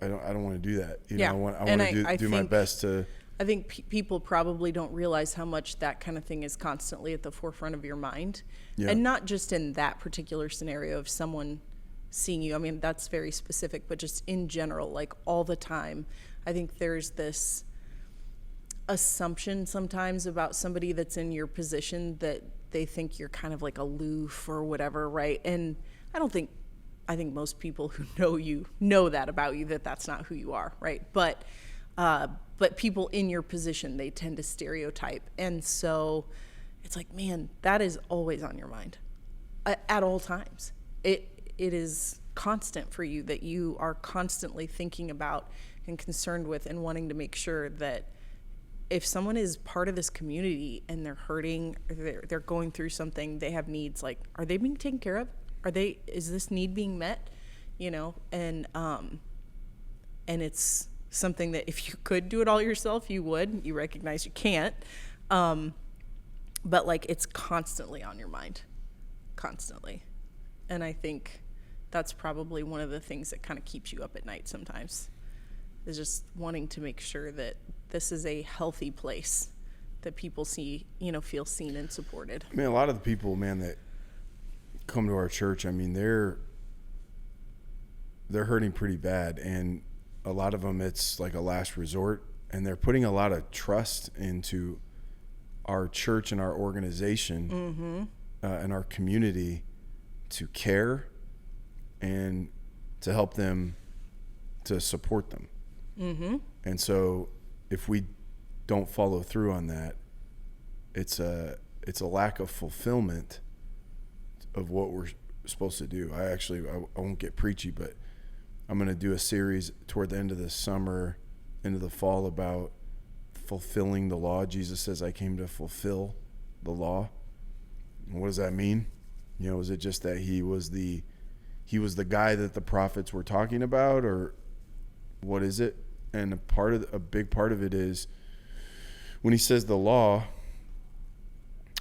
don't want to do that. I want to do my best to. I think people probably don't realize how much that kind of thing is constantly at the forefront of your mind. Yeah. And not just in that particular scenario of someone seeing you. I mean, that's very specific, but just in general, like all the time, I think there's this assumption sometimes about somebody that's in your position that they think you're kind of like aloof or whatever, right? And I think most people who know you know that about you, that that's not who you are, right? But people in your position, they tend to stereotype. And so it's like, man, that is always on your mind at all times. It is constant for you, that you are constantly thinking about and concerned with and wanting to make sure that if someone is part of this community and they're hurting, or they're going through something, they have needs, like, are they being taken care of? Is this need being met? And it's something that if you could do it all yourself, you would. You recognize you can't. But like, it's constantly on your mind, constantly. And I think that's probably one of the things that kind of keeps you up at night sometimes, is just wanting to make sure that this is a healthy place, that people feel seen and supported. I mean, a lot of the people, man, that come to our church, I mean, they're hurting pretty bad, and a lot of them, it's like a last resort, and they're putting a lot of trust into our church and our organization, and our community to care and to help them, to support them. And so if we don't follow through on that, it's a lack of fulfillment of what we're supposed to do. I won't get preachy, but I'm going to do a series toward the end of this summer, into the fall, about fulfilling the law. Jesus says, I came to fulfill the law. And what does that mean? Is it just that he was the guy that the prophets were talking about, or what is it? And a big part of it is, when he says the law,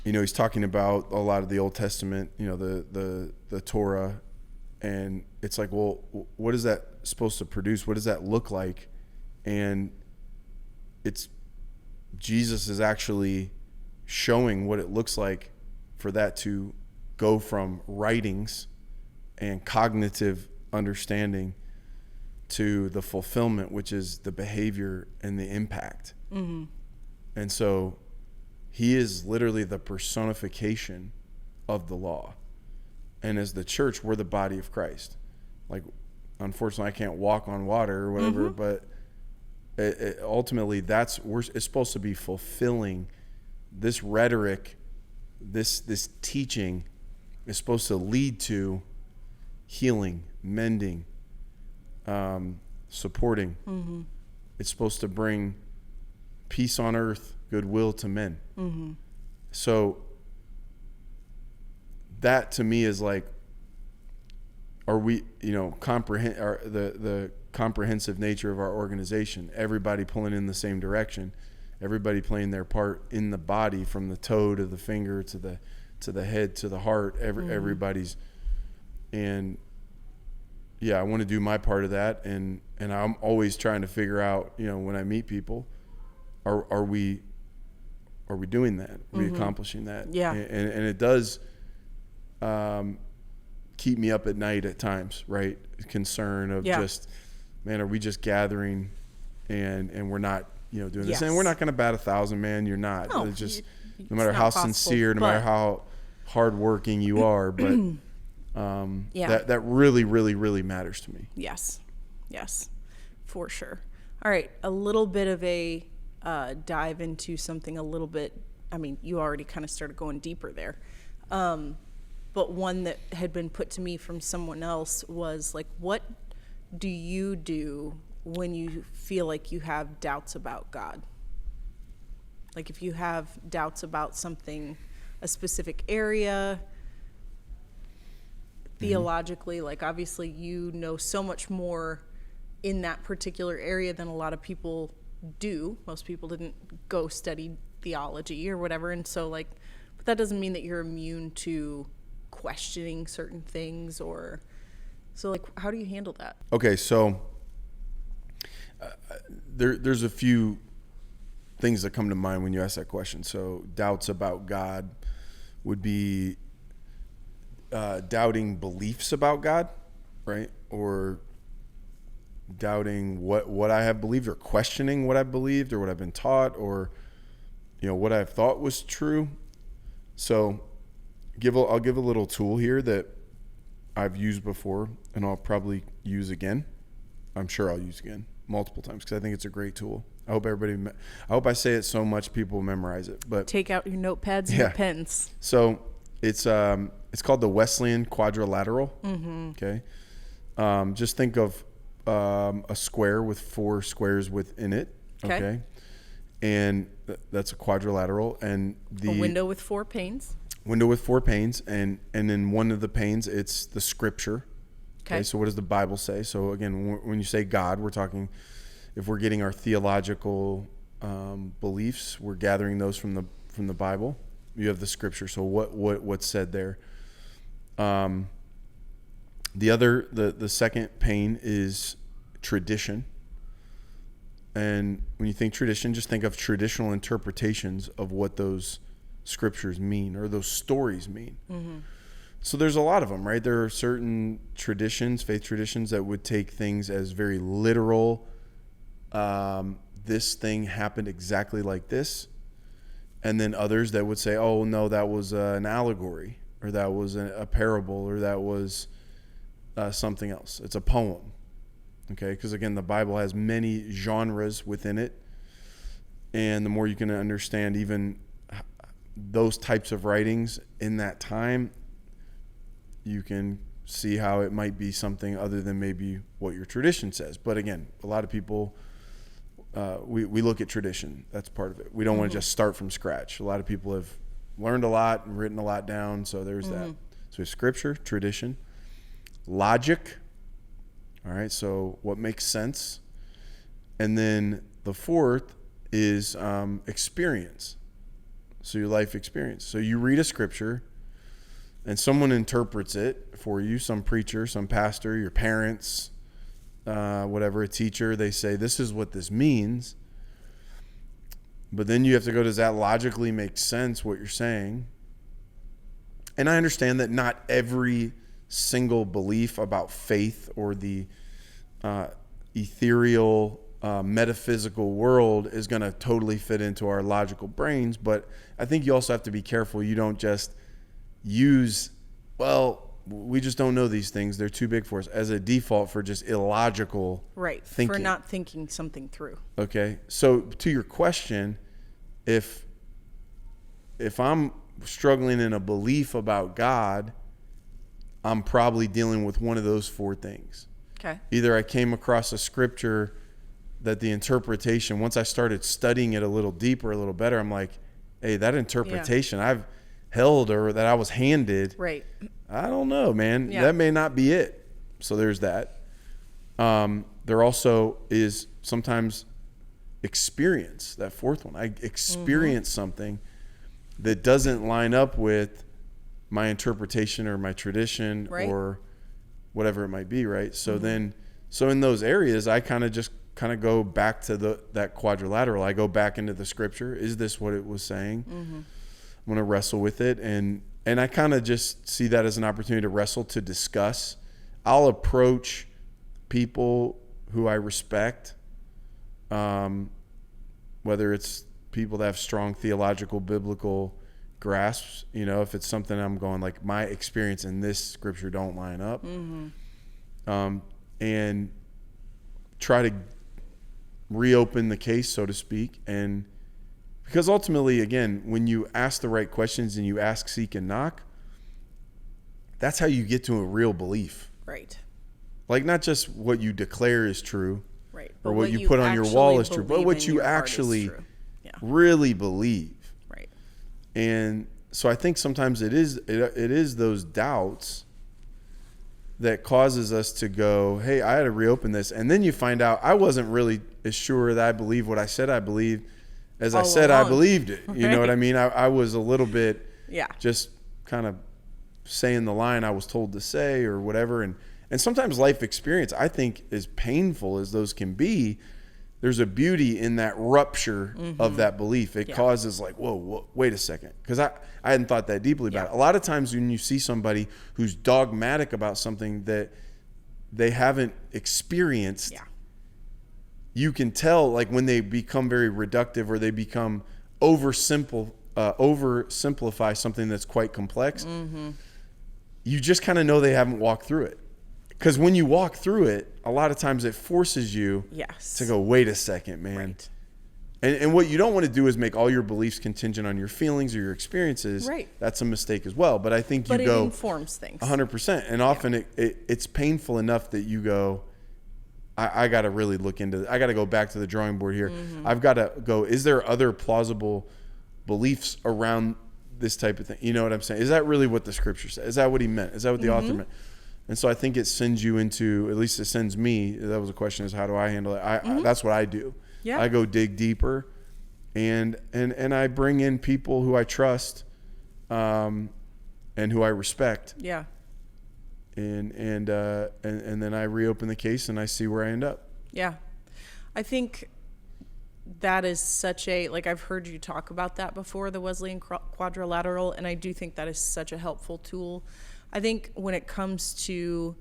he's talking about a lot of the Old Testament, the Torah, and it's like, well, what is that supposed to produce? What does that look like? And Jesus is actually showing what it looks like for that to go from writings and cognitive understanding to the fulfillment, which is the behavior and the impact. And so he is literally the personification of the law. And as the church, we're the body of Christ. Like, unfortunately, I can't walk on water or whatever, but ultimately it's supposed to be fulfilling this rhetoric. This teaching is supposed to lead to healing, mending, supporting. It's supposed to bring peace on earth, goodwill to men. So that to me is like, are we, comprehend the comprehensive nature of our organization, everybody pulling in the same direction, everybody playing their part in the body, from the toe to the finger to the head to the heart, everybody's. And yeah, I want to do my part of that, and I'm always trying to figure out, when I meet people, are we doing that? Are we accomplishing that? Yeah. And it does keep me up at night at times, right? Concern of just, man, are we just gathering and we're not, doing this? And we're not going to bat 1,000, man. You're not. No, it's just, no matter how sincere, no matter how hardworking you are, but that really, really, really matters to me. Yes, for sure. All right, a little bit of a dive into something a little bit, I mean, you already kind of started going deeper there. But one that had been put to me from someone else was like, what do you do when you feel like you have doubts about God? Like, if you have doubts about something, a specific area, theologically, like, obviously you know so much more in that particular area than a lot of people do. Most people didn't go study theology or whatever. And so, like, but that doesn't mean that you're immune to questioning certain things, or so, like, how do you handle that? Okay, so there's a few things that come to mind when you ask that question. So doubts about God would be doubting beliefs about God, right? Or doubting what I have believed, or questioning what I believed or what I've been taught, or what I've thought was true. So I'll give a little tool here that I've used before and I'll probably use again. I'm sure I'll use again multiple times because I think it's a great tool. I hope I say it so much people memorize it. But take out your notepads and your pens. So it's called the Wesleyan Quadrilateral. Mm-hmm. Okay. Just think of a square with 4 squares within it. Okay. And that's a quadrilateral. And a window with 4 panes. Window with 4 panes. And in one of the panes, it's the scripture. Okay. So what does the Bible say? So again, when you say God, we're talking, if we're getting our theological beliefs, we're gathering those from the Bible. You have the scripture. So what's said there? The second pane is tradition. And when you think tradition, just think of traditional interpretations of what those scriptures mean or those stories mean. Mm-hmm. So there's a lot of them, right? There are certain traditions, faith traditions, that would take things as very literal. This thing happened exactly like this. And then others that would say, oh, no, that was an allegory, or that was a parable, or that was something else. It's a poem. Okay, because again, the Bible has many genres within it. And the more you can understand even those types of writings in that time, you can see how it might be something other than maybe what your tradition says. But again, a lot of people, we look at tradition. That's part of it. We don't want to just start from scratch. A lot of people have learned a lot and written a lot down. So there's that. So scripture, tradition, logic. All right. So what makes sense? And then the fourth is experience. So your life experience. So you read a scripture and someone interprets it for you, some preacher, some pastor, your parents, whatever, a teacher. They say, this is what this means. But then you have to go, does that logically make sense, what you're saying? And I understand that not every single belief about faith or the ethereal, metaphysical world is going to totally fit into our logical brains. But I think you also have to be careful. You don't just use, well, we just don't know these things, they're too big for us, as a default for just illogical thinking. For not thinking something through. Okay. So to your question, if I'm struggling in a belief about God, I'm probably dealing with one of those 4 things. Okay. Either I came across a scripture that the interpretation, once I started studying it a little deeper, a little better, I'm like, hey, that interpretation I've held or that I was handed, right? I don't know, man. That may not be it. So there's that. There also is sometimes experience, that 4th one. I experience something that doesn't line up with my interpretation or my tradition or whatever it might be, right? So so in those areas, I kind of go back to that quadrilateral. I go back into the scripture. Is this what it was saying? I'm going to wrestle with it. And I kind of just see that as an opportunity to wrestle, to discuss. I'll approach people who I respect, whether it's people that have strong theological, biblical grasps, if it's something I'm going, like, my experience in this scripture don't line up, and try to reopen the case, so to speak. And because ultimately, again, when you ask the right questions and you ask, seek, and knock, that's how you get to a real belief. Right. Like, not just what you declare is true, right, or what you put on your wall is true, but what you actually really believe. Right. And so I think sometimes it is those doubts that causes us to go, hey, I had to reopen this. And then you find out I wasn't really as sure that I believe what I said I believed as I said I believed it. You know what I mean? I was a little bit just kind of saying the line I was told to say or whatever. And sometimes life experience, I think, as painful as those can be, there's a beauty in that rupture of that belief. It causes like, whoa, wait a second. Because I hadn't thought that deeply about it. A lot of times when you see somebody who's dogmatic about something that they haven't experienced, you can tell, like, when they become very reductive or they become oversimplify something that's quite complex. you just kind of know they haven't walked through it. Because when you walk through it, a lot of times it forces you to go, wait a second, man. Right. And what you don't want to do is make all your beliefs contingent on your feelings or your experiences. Right. That's a mistake as well. But I think it informs things. 100%. And often it's painful enough that you go, I got to really look into it. I got to go back to the drawing board here. Mm-hmm. I've got to go, is there other plausible beliefs around this type of thing? You know what I'm saying? Is that really what the scripture says? Is that what he meant? Is that what the author meant? And so I think it sends you into, at least it sends me, that was a question, is how do I handle it? That's what I do. Yeah. I go dig deeper and I bring in people who I trust and who I respect. Yeah. And then I reopen the case and I see where I end up. Yeah. I think that is such a, like, I've heard you talk about that before, the Wesleyan quadrilateral, and I do think that is such a helpful tool. I think when it comes to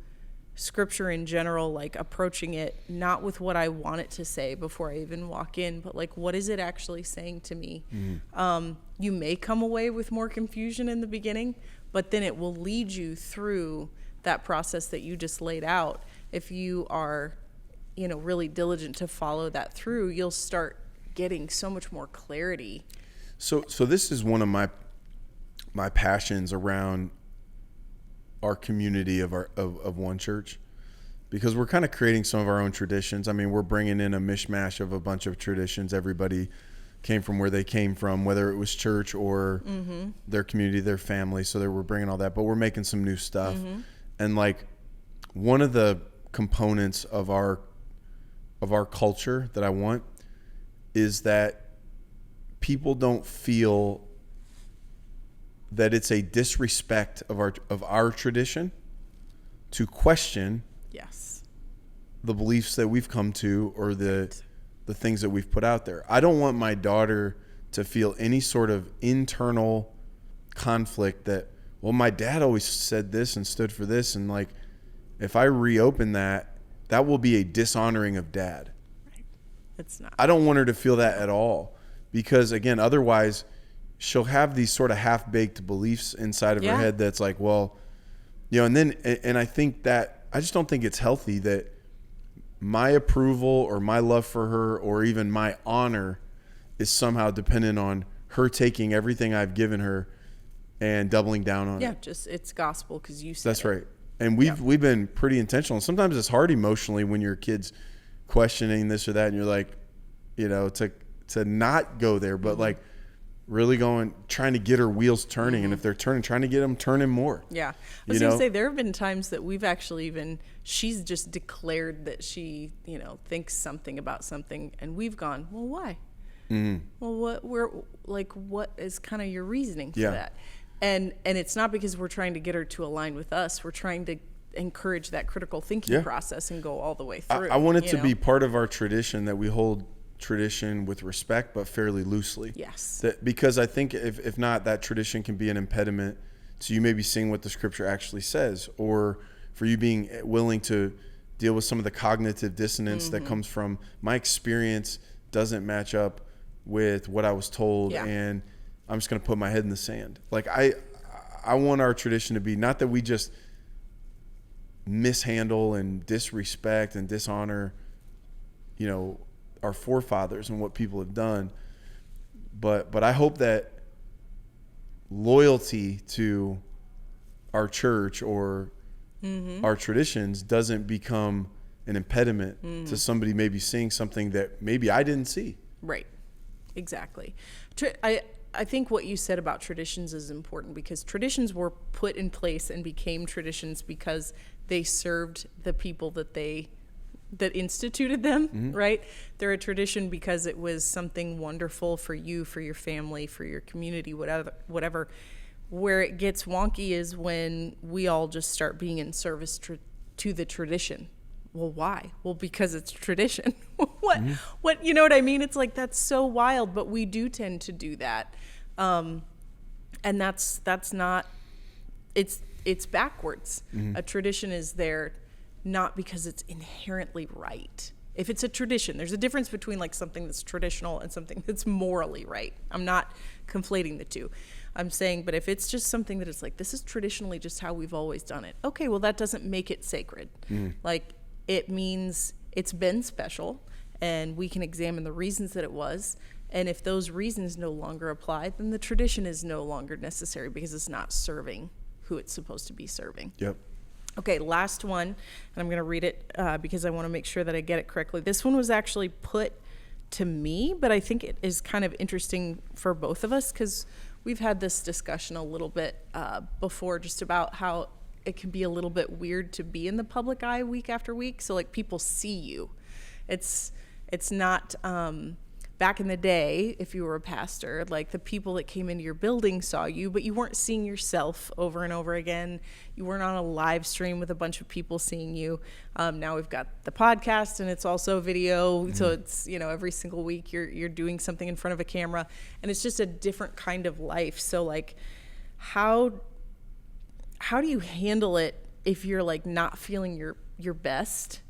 scripture in general, like approaching it not with what I want it to say before I even walk in, but like, what is it actually saying to me? You may come away with more confusion in the beginning, but then it will lead you through that process that you just laid out. If you are, really diligent to follow that through, you'll start getting so much more clarity. So this is one of my passions around our community of One Church, because we're kind of creating some of our own traditions. I mean, we're bringing in a mishmash of a bunch of traditions. Everybody came from where they came from, whether it was church or their community, their family. So we're bringing all that, but we're making some new stuff. And like one of the components of our culture that I want is that people don't feel that it's a disrespect of our tradition to question the beliefs that we've come to or the things that we've put out there. I don't want my daughter to feel any sort of internal conflict that, well, my dad always said this and stood for this, and like if I reopen that will be a dishonoring of dad. Right. It's not. I don't want her to feel that at all, because again, otherwise she'll have these sort of half-baked beliefs inside of her head that's like, well, and I think that I just don't think it's healthy that my approval or my love for her or even my honor is somehow dependent on her taking everything I've given her and doubling down on it. Yeah, just it's gospel because you said that's it. Right. And we've been pretty intentional. Sometimes it's hard emotionally when your kid's questioning this or that, and you're like, to not go there, but like really trying to get her wheels turning. And if they're turning, trying to get them turning more. Yeah. I was going to say, there have been times that we've actually she's just declared that she, thinks something about something, and we've gone, well, why? Well, what is kind of your reasoning for that? And it's not because we're trying to get her to align with us. We're trying to encourage that critical thinking process and go all the way through. I want it to be part of our tradition that we hold tradition with respect, but fairly loosely. Yes. Because I think if not, that tradition can be an impediment to you maybe seeing what the scripture actually says, or for you being willing to deal with some of the cognitive dissonance that comes from my experience doesn't match up with what I was told, and I'm just going to put my head in the sand. Like I want our tradition to be not that we just mishandle and disrespect and dishonor, our forefathers and what people have done, but I hope that loyalty to our church or our traditions doesn't become an impediment to somebody maybe seeing something that maybe I didn't see. Right. Exactly. I think what you said about traditions is important, because traditions were put in place and became traditions because they served the people that instituted them, right? They're a tradition because it was something wonderful for you, for your family, for your community, whatever. Where it gets wonky is when we all just start being in service to the tradition. Well, why? Well, because it's tradition. What, you know what I mean? It's like, that's so wild, but we do tend to do that. And that's not, it's backwards. A tradition is there not because it's inherently right. If it's a tradition, there's a difference between like something that's traditional and something that's morally right. I'm not conflating the two. I'm saying, but if it's just something that it's like, this is traditionally just how we've always done it. Okay, well, that doesn't make it sacred. Like, it means it's been special, and we can examine the reasons that it was. And if those reasons no longer apply, then the tradition is no longer necessary because it's not serving who it's supposed to be serving. Yep. Okay, last one, and I'm going to read it because I want to make sure that I get it correctly. This one was actually put to me, but I think it is kind of interesting for both of us because we've had this discussion a little bit before just about how it can be a little bit weird to be in the public eye week after week. So, like, people see you. It's not... back in the day, if you were a pastor, like, the people that came into your building saw you, but you weren't seeing yourself over and over again. You weren't on a live stream with a bunch of people seeing you. Now we've got the podcast, and it's also video. So it's, every single week you're doing something in front of a camera, and it's just a different kind of life. So, like, how do you handle it if you're, like, not feeling your best,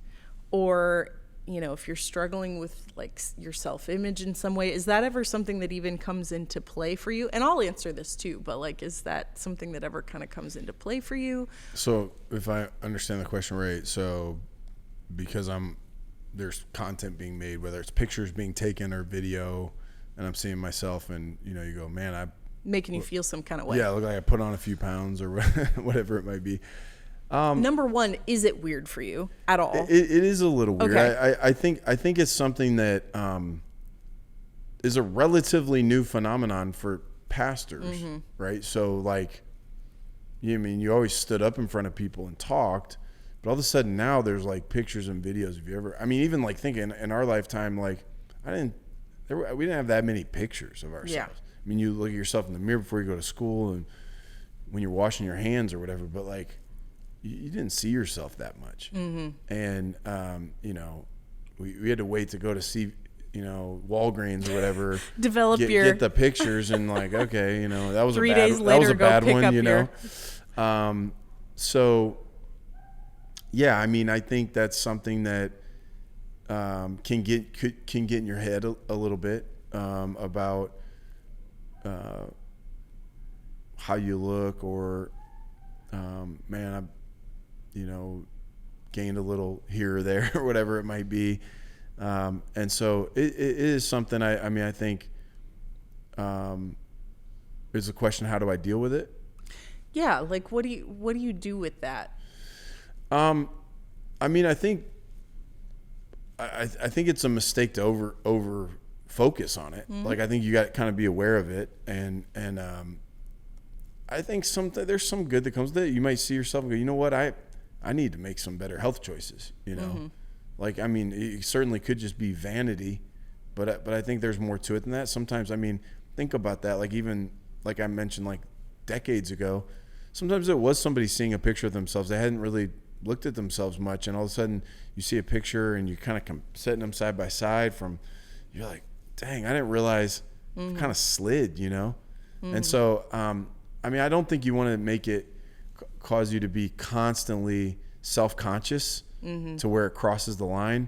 or if you're struggling with, like, your self-image in some way? Is that ever something that even comes into play for you? And I'll answer this too, but, like, is that something that ever kind of comes into play for you? So if I understand the question right, so because there's content being made, whether it's pictures being taken or video, and I'm seeing myself, and you go, man, making you feel some kind of way. Yeah, I look like I put on a few pounds or whatever it might be. Number one, is it weird for you at all? It is a little weird. Okay. I think it's something that is a relatively new phenomenon for pastors, right? So, like, you always stood up in front of people and talked, but all of a sudden now there's, like, pictures and videos. If you ever, even, like, thinking in our lifetime, like, we didn't have that many pictures of ourselves. Yeah. You look at yourself in the mirror before you go to school and when you're washing your hands or whatever, but, like, you didn't see yourself that much. And, we had to wait to go to see, Walgreens or whatever. Get the pictures and, like, okay, that was 3 days later, that was a bad one, your... So, yeah, I think that's something that can get in your head a little bit about how you look, or, man, gained a little here or there or whatever it might be. And so it is something I think is a question, how do I deal with it? Yeah. Like, what do you do with that? I think it's a mistake to over focus on it. Like, I think you got to kind of be aware of it. And I think there's some good that comes with it. You might see yourself and go, you know what? I need to make some better health choices, Like, it certainly could just be vanity, but I think there's more to it than that. Sometimes, think about that. Like, even like I mentioned, like, decades ago, sometimes it was somebody seeing a picture of themselves. They hadn't really looked at themselves much, and all of a sudden you see a picture and you kind of setting them side by side you're like, dang, I didn't realize I've kind of slid, And so, I don't think you want to make it cause you to be constantly self-conscious to where it crosses the line.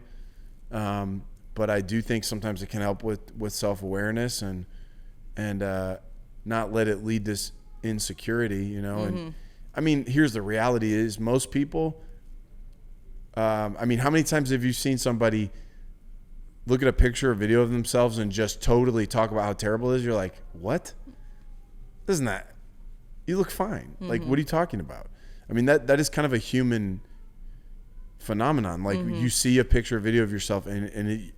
But I do think sometimes it can help with self-awareness and not let it lead to insecurity, And here's the reality is most people, how many times have you seen somebody look at a picture or video of themselves and just totally talk about how terrible it is? You're like, what? Isn't that? You look fine. Like, what are you talking about? That is kind of a human phenomenon. Like, you see a picture or video of yourself and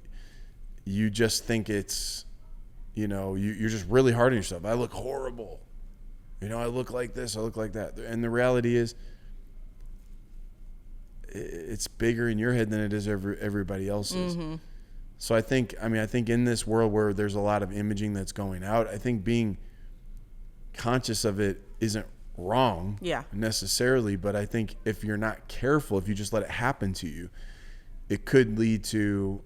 you just think it's, you're just really hard on yourself. I look horrible. I look like this, I look like that. And the reality is it's bigger in your head than it is everybody else's. So I think in this world where there's a lot of imaging that's going out, I think being conscious of it isn't wrong necessarily, but I think if you're not careful, if you just let it happen to you, it could lead to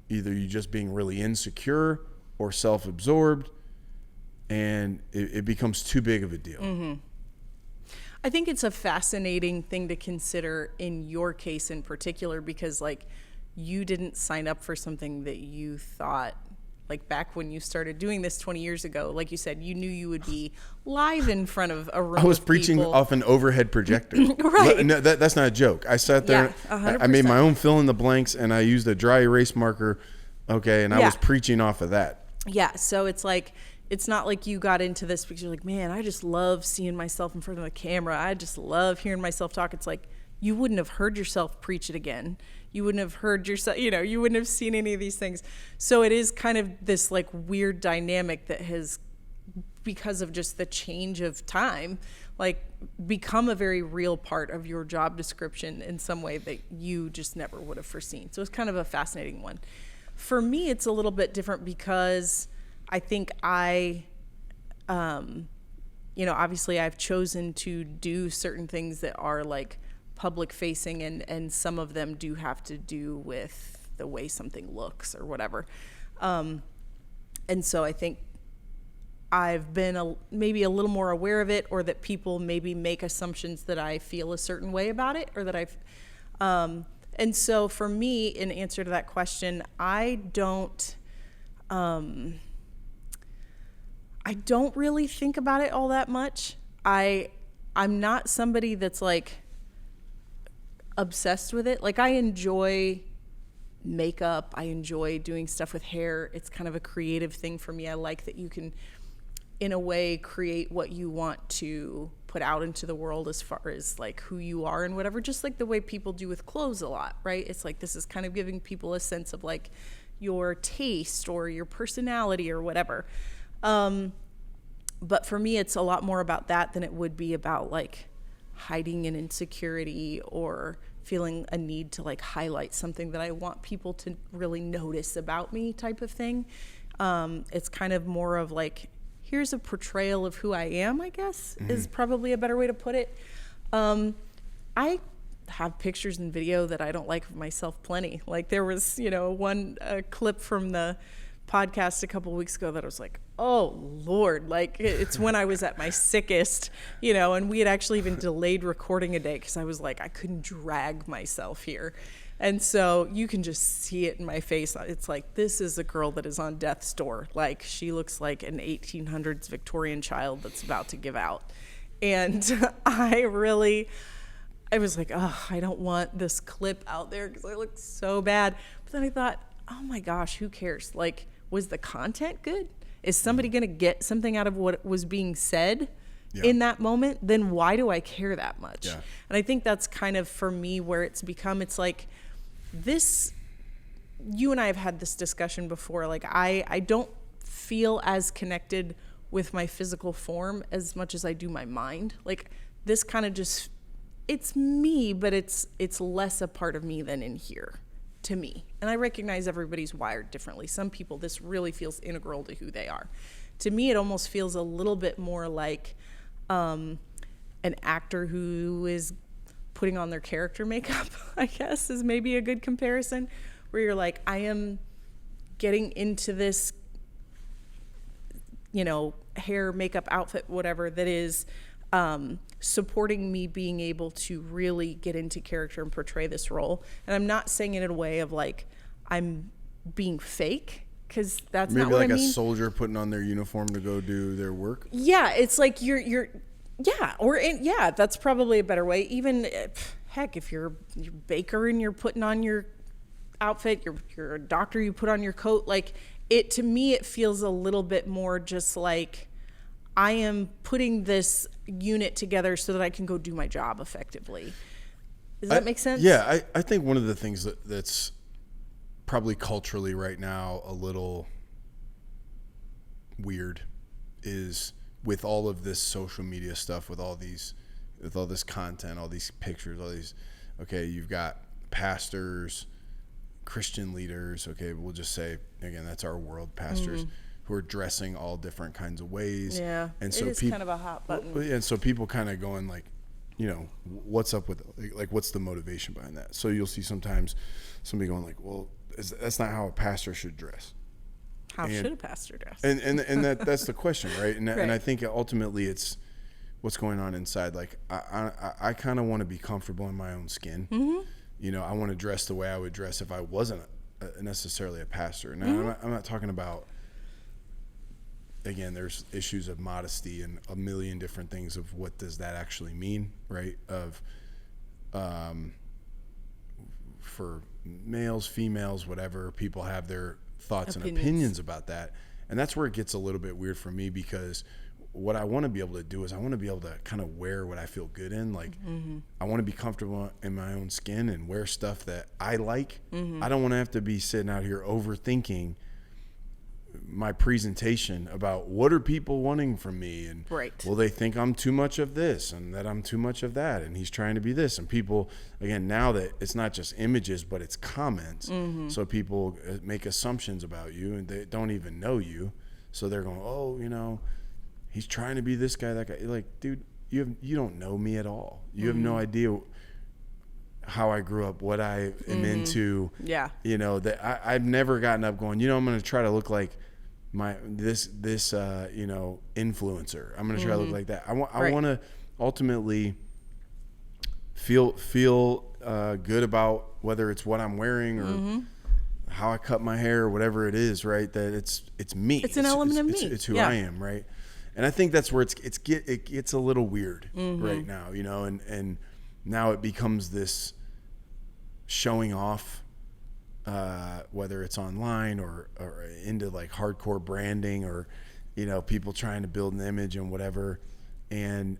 either you just being really insecure or self-absorbed, and it becomes too big of a deal. I think it's a fascinating thing to consider in your case in particular, because, like, you didn't sign up for something that you thought like back when you started doing this 20 years ago, like you said, you knew you would be live in front of a room. I was preaching off an overhead projector. Right. No, that's not a joke. I sat there, I made my own fill in the blanks, and I used a dry erase marker. Okay. And I was preaching off of that. Yeah. So it's like, it's not like you got into this because you're like, man, I just love seeing myself in front of the camera. I just love hearing myself talk. It's like, you wouldn't have heard yourself preach it again. You wouldn't have heard yourself, you wouldn't have seen any of these things. So it is kind of this like weird dynamic that has, because of just the change of time, like become a very real part of your job description in some way that you just never would have foreseen. So it's kind of a fascinating one. For me, it's a little bit different because I think obviously I've chosen to do certain things that are like public facing, and some of them do have to do with the way something looks or whatever. And so I think I've been maybe a little more aware of it, or that people maybe make assumptions that I feel a certain way about it, or that and so for me, in answer to that question, I don't really think about it all that much. I'm not somebody that's like obsessed with it. Like, I enjoy makeup. I enjoy doing stuff with hair. It's kind of a creative thing for me. I like that you can, in a way, create what you want to put out into the world as far as like who you are and whatever, just like the way people do with clothes a lot, right? It's like, this is kind of giving people a sense of like your taste or your personality or whatever. But for me, it's a lot more about that than it would be about like hiding an insecurity or feeling a need to like highlight something that I want people to really notice about me type of thing. It's kind of more of like, here's a portrayal of who I am, I guess, is probably a better way to put it. I have pictures and video that I don't like of myself plenty. Like, there was, one clip from the podcast a couple of weeks ago that I was like, oh Lord, like it's when I was at my sickest, and we had actually even delayed recording a day because I was like, I couldn't drag myself here. And so you can just see it in my face. It's like, this is a girl that is on death's door. Like, she looks like an 1800s Victorian child that's about to give out. And I was like, oh, I don't want this clip out there because I look so bad. But then I thought, oh my gosh, who cares? Like, was the content good? Is somebody going to get something out of what was being said in that moment? Then why do I care that much? Yeah. And I think that's kind of, for me, where it's become, it's like this, you and I have had this discussion before. Like, I don't feel as connected with my physical form as much as I do my mind. Like, this kind of just, it's me, but it's less a part of me than in here, to me. And I recognize everybody's wired differently. Some people, this really feels integral to who they are. To me, it almost feels a little bit more like an actor who is putting on their character makeup, I guess, is maybe a good comparison, where you're like, I am getting into this, hair, makeup, outfit, whatever, that is supporting me being able to really get into character and portray this role. And I'm not saying it in a way of like I'm being fake, because that's maybe not what like I mean. A soldier putting on their uniform to go do their work. Yeah, it's like you're that's probably a better way. Even heck, if you're a baker and you're putting on your outfit, you're a doctor, you put on your coat. Like, it, to me, it feels a little bit more just like, I am putting this unit together so that I can go do my job effectively. Does that make sense? Yeah, I think one of the things that's probably culturally right now a little weird is with all of this social media stuff, with all this content, all these pictures, okay, you've got pastors, Christian leaders, okay, we'll just say, again, that's our world, pastors, who are dressing all different kinds of ways. Yeah, and so it is kind of a hot button. And so people kind of going like, what's up with, like, what's the motivation behind that? So you'll see sometimes somebody going like, well, that's not how a pastor should dress. How should a pastor dress? And that's the question, right? And, right? And I think ultimately it's what's going on inside. Like, I kind of want to be comfortable in my own skin. Mm-hmm. I want to dress the way I would dress if I wasn't necessarily a pastor. Now, I'm not talking about again, there's issues of modesty and a million different things of what does that actually mean, right? Of, for males, females, whatever, people have their thoughts and opinions about that. And that's where it gets a little bit weird for me, because what I want to be able to do is I want to be able to kind of wear what I feel good in. Like, I want to be comfortable in my own skin and wear stuff that I like. I don't want to have to be sitting out here overthinking my presentation about what are people wanting from me, and will they think I'm too much of this and that I'm too much of that, and he's trying to be this. And people, again, now that it's not just images but it's comments, so people make assumptions about you and they don't even know you, so they're going, oh, you know, he's trying to be this guy, that guy. Like, dude, you don't know me at all. You have no idea how I grew up, what I am into. Yeah. You know, that I've never gotten up going, you know, I'm going to try to look like this you know, influencer. I'm going to try to look like that. I want to ultimately feel good about whether it's what I'm wearing or how I cut my hair or whatever it is, right? That it's me. It's an element of me. It's who I am, right? And I think that's where it gets a little weird right now, you know, and now it becomes this showing off, whether it's online or into like hardcore branding, or, you know, people trying to build an image and whatever. And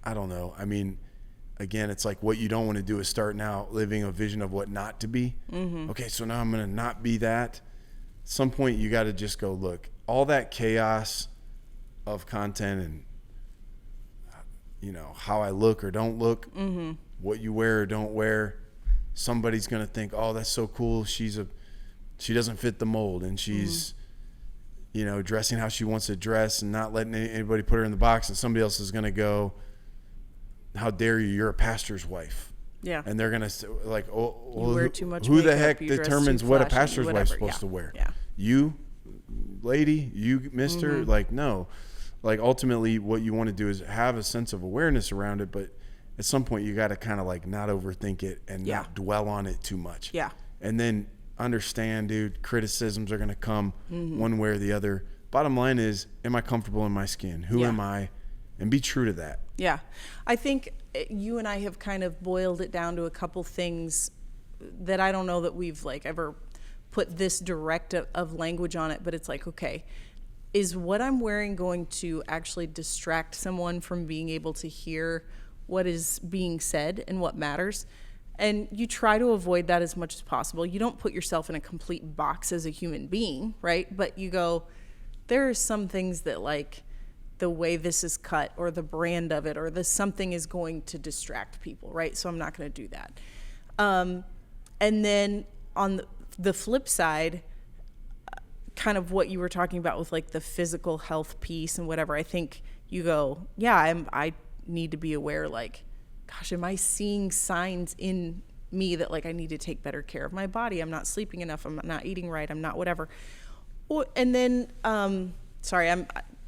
I don't know. I mean, again, it's like what you don't want to do is start now living a vision of what not to be. Okay, so now I'm going to not be that. At some point you got to just go, look, all that chaos of content and, you know, how I look or don't look, what you wear or don't wear, somebody's going to think, oh, that's so cool. She doesn't fit the mold, and she's, you know, dressing how she wants to dress and not letting anybody put her in the box. And somebody else is going to go, how dare you? You're a pastor's wife. Yeah. And they're going to like, oh, well, wear too much who the heck determines what a pastor's wife's supposed to wear? Yeah. You, lady, you, mister, like, no. Like, ultimately what you want to do is have a sense of awareness around it, but at some point you got to kind of like not overthink it and not dwell on it too much. Yeah. And then understand, dude, criticisms are going to come one way or the other. Bottom line is, am I comfortable in my skin? Who am I? And be true to that. Yeah. I think you and I have kind of boiled it down to a couple things that I don't know that we've like ever put this direct of language on it, but it's like, okay, is what I'm wearing going to actually distract someone from being able to hear what is being said and what matters? And you try to avoid that as much as possible. You don't put yourself in a complete box as a human being, right? But you go, there are some things that, like, the way this is cut or the brand of it or the something is going to distract people, right? So I'm not going to do that. And then on the flip side, kind of what you were talking about with like the physical health piece and whatever, I think you go, yeah, I need to be aware, like, gosh, am I seeing signs in me that like I need to take better care of my body? I'm not sleeping enough. I'm not eating right. I'm not whatever. And then,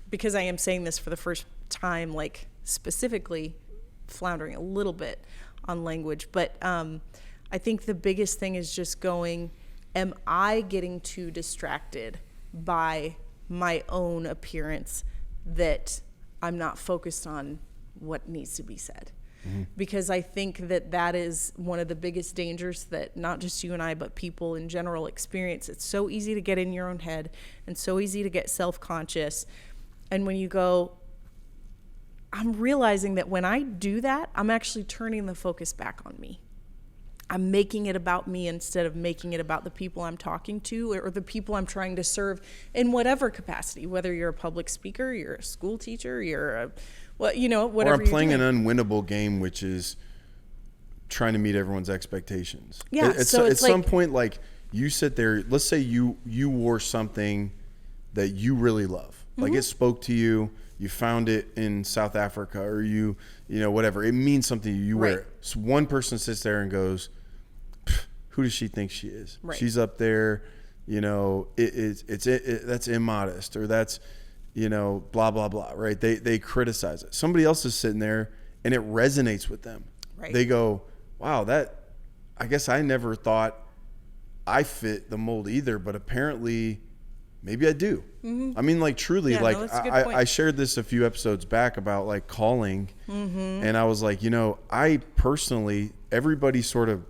because I am saying this for the first time, like specifically floundering a little bit on language, but I think the biggest thing is just going, am I getting too distracted by my own appearance that I'm not focused on what needs to be said? Because I think that is one of the biggest dangers that not just you and I, but people in general experience. It's so easy to get in your own head and so easy to get self-conscious. And when you go, I'm realizing that when I do that, I'm actually turning the focus back on me. I'm making it about me instead of making it about the people I'm talking to or the people I'm trying to serve in whatever capacity, whether you're a public speaker, you're a school teacher, you're a, well, you know, whatever. Or I'm playing an unwinnable game, which is trying to meet everyone's expectations. Yeah. At some point, like, you sit there, let's say you wore something that you really love. Like, it spoke to you. You found it in South Africa, or you know, whatever. It means something to you. You wear it. So one person sits there and goes, who does she think she is? Right. She's up there, you know, that's immodest, or that's, you know, blah, blah, blah, right? They criticize it. Somebody else is sitting there and it resonates with them. Right. They go, wow, I guess I never thought I fit the mold either, but apparently maybe I do. I mean, like truly, like I shared this a few episodes back about like calling, and I was like, you know, I personally, everybody sort of,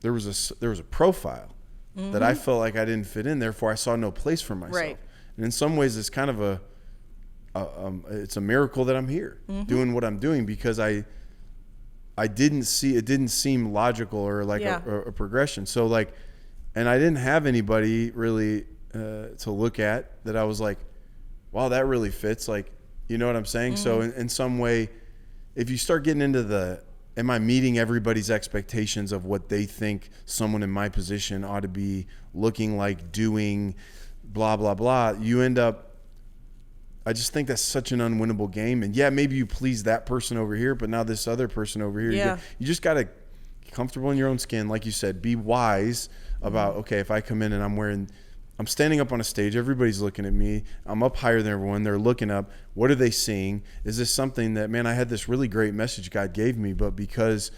there was a profile that I felt like I didn't fit in. Therefore, I saw no place for myself. Right. And in some ways, it's kind of it's a miracle that I'm here doing what I'm doing, because I didn't see, it didn't seem logical or like a progression. So like, and I didn't have anybody really to look at that I was like, wow, that really fits. Like, you know what I'm saying? So in some way, if you start getting into am I meeting everybody's expectations of what they think someone in my position ought to be looking like, doing, blah, blah, blah, you end up, I just think that's such an unwinnable game. And yeah, maybe you please that person over here, but now this other person over here, you just got to get comfortable in your own skin. Like you said, be wise about, okay, if I come in and I'm standing up on a stage, everybody's looking at me, I'm up higher than everyone, they're looking up, what are they seeing? Is this something that, man, I had this really great message God gave me, but because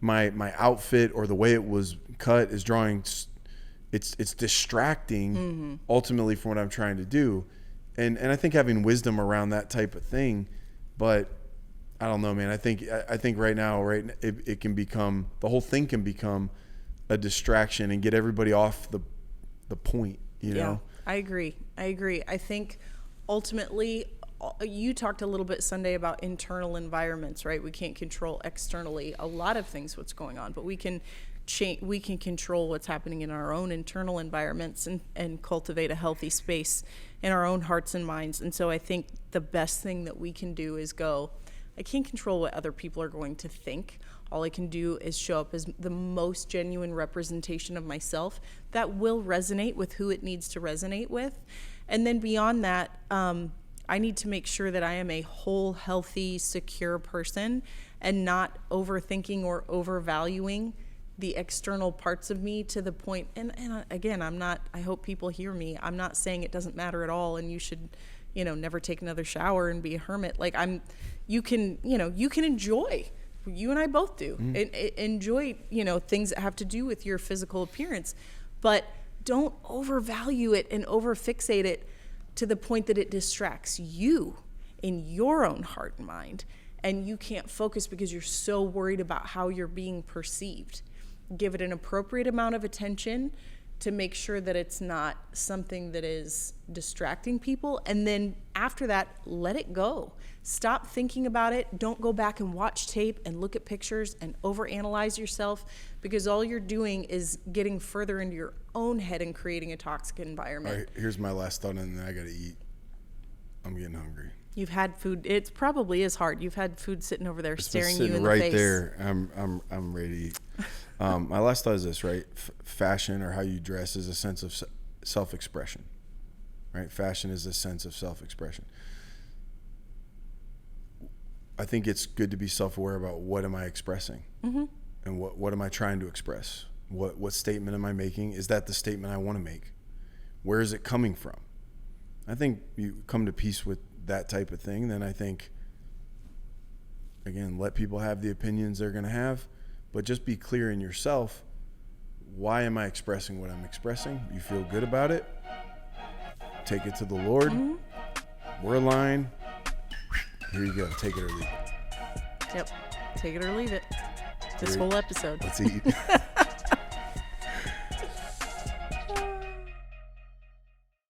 my outfit or the way it was cut is drawing, it's distracting ultimately from what I'm trying to do. And I think having wisdom around that type of thing, but I don't know, man. I think right now, it can become, the whole thing can become a distraction and get everybody off the point, you know? I agree. I think ultimately, you talked a little bit Sunday about internal environments, right? We can't control externally a lot of things, what's going on, but we can control what's happening in our own internal environments and cultivate a healthy space in our own hearts and minds. And so I think the best thing that we can do is I can't control what other people are going to think. All I can do is show up as the most genuine representation of myself that will resonate with who it needs to resonate with. And then beyond that, I need to make sure that I am a whole, healthy, secure person and not overthinking or overvaluing the external parts of me to the point, and again, I hope people hear me. I'm not saying it doesn't matter at all and you should, never take another shower and be a hermit. Like you can enjoy, you and I both do, enjoy, things that have to do with your physical appearance, but don't overvalue it and overfixate it to the point that it distracts you in your own heart and mind, and you can't focus because you're so worried about how you're being perceived. Give it an appropriate amount of attention to make sure that it's not something that is distracting people. And then after that, let it go. Stop thinking about it. Don't go back and watch tape and look at pictures and overanalyze yourself, because all you're doing is getting further into your own head and creating a toxic environment. All right, here's my last thought, and then I got to eat. I'm getting hungry. You've had food. It probably is hard. You've had food sitting over there, staring you in the face. Right there. I'm ready to eat. My last thought is this, right? Fashion, or how you dress, is a sense of self-expression, right? Fashion is a sense of self-expression. I think it's good to be self-aware about what am I expressing, and what am I trying to express? What statement am I making? Is that the statement I want to make? Where is it coming from? I think you come to peace with that type of thing, then I think, again, let people have the opinions they're going to have, but just be clear in yourself. Why am I expressing what I'm expressing? You feel good about it? Take it to the Lord. We're aligned. Here you go. Take it or leave it. Yep. Take it or leave it. This whole episode. Let's eat.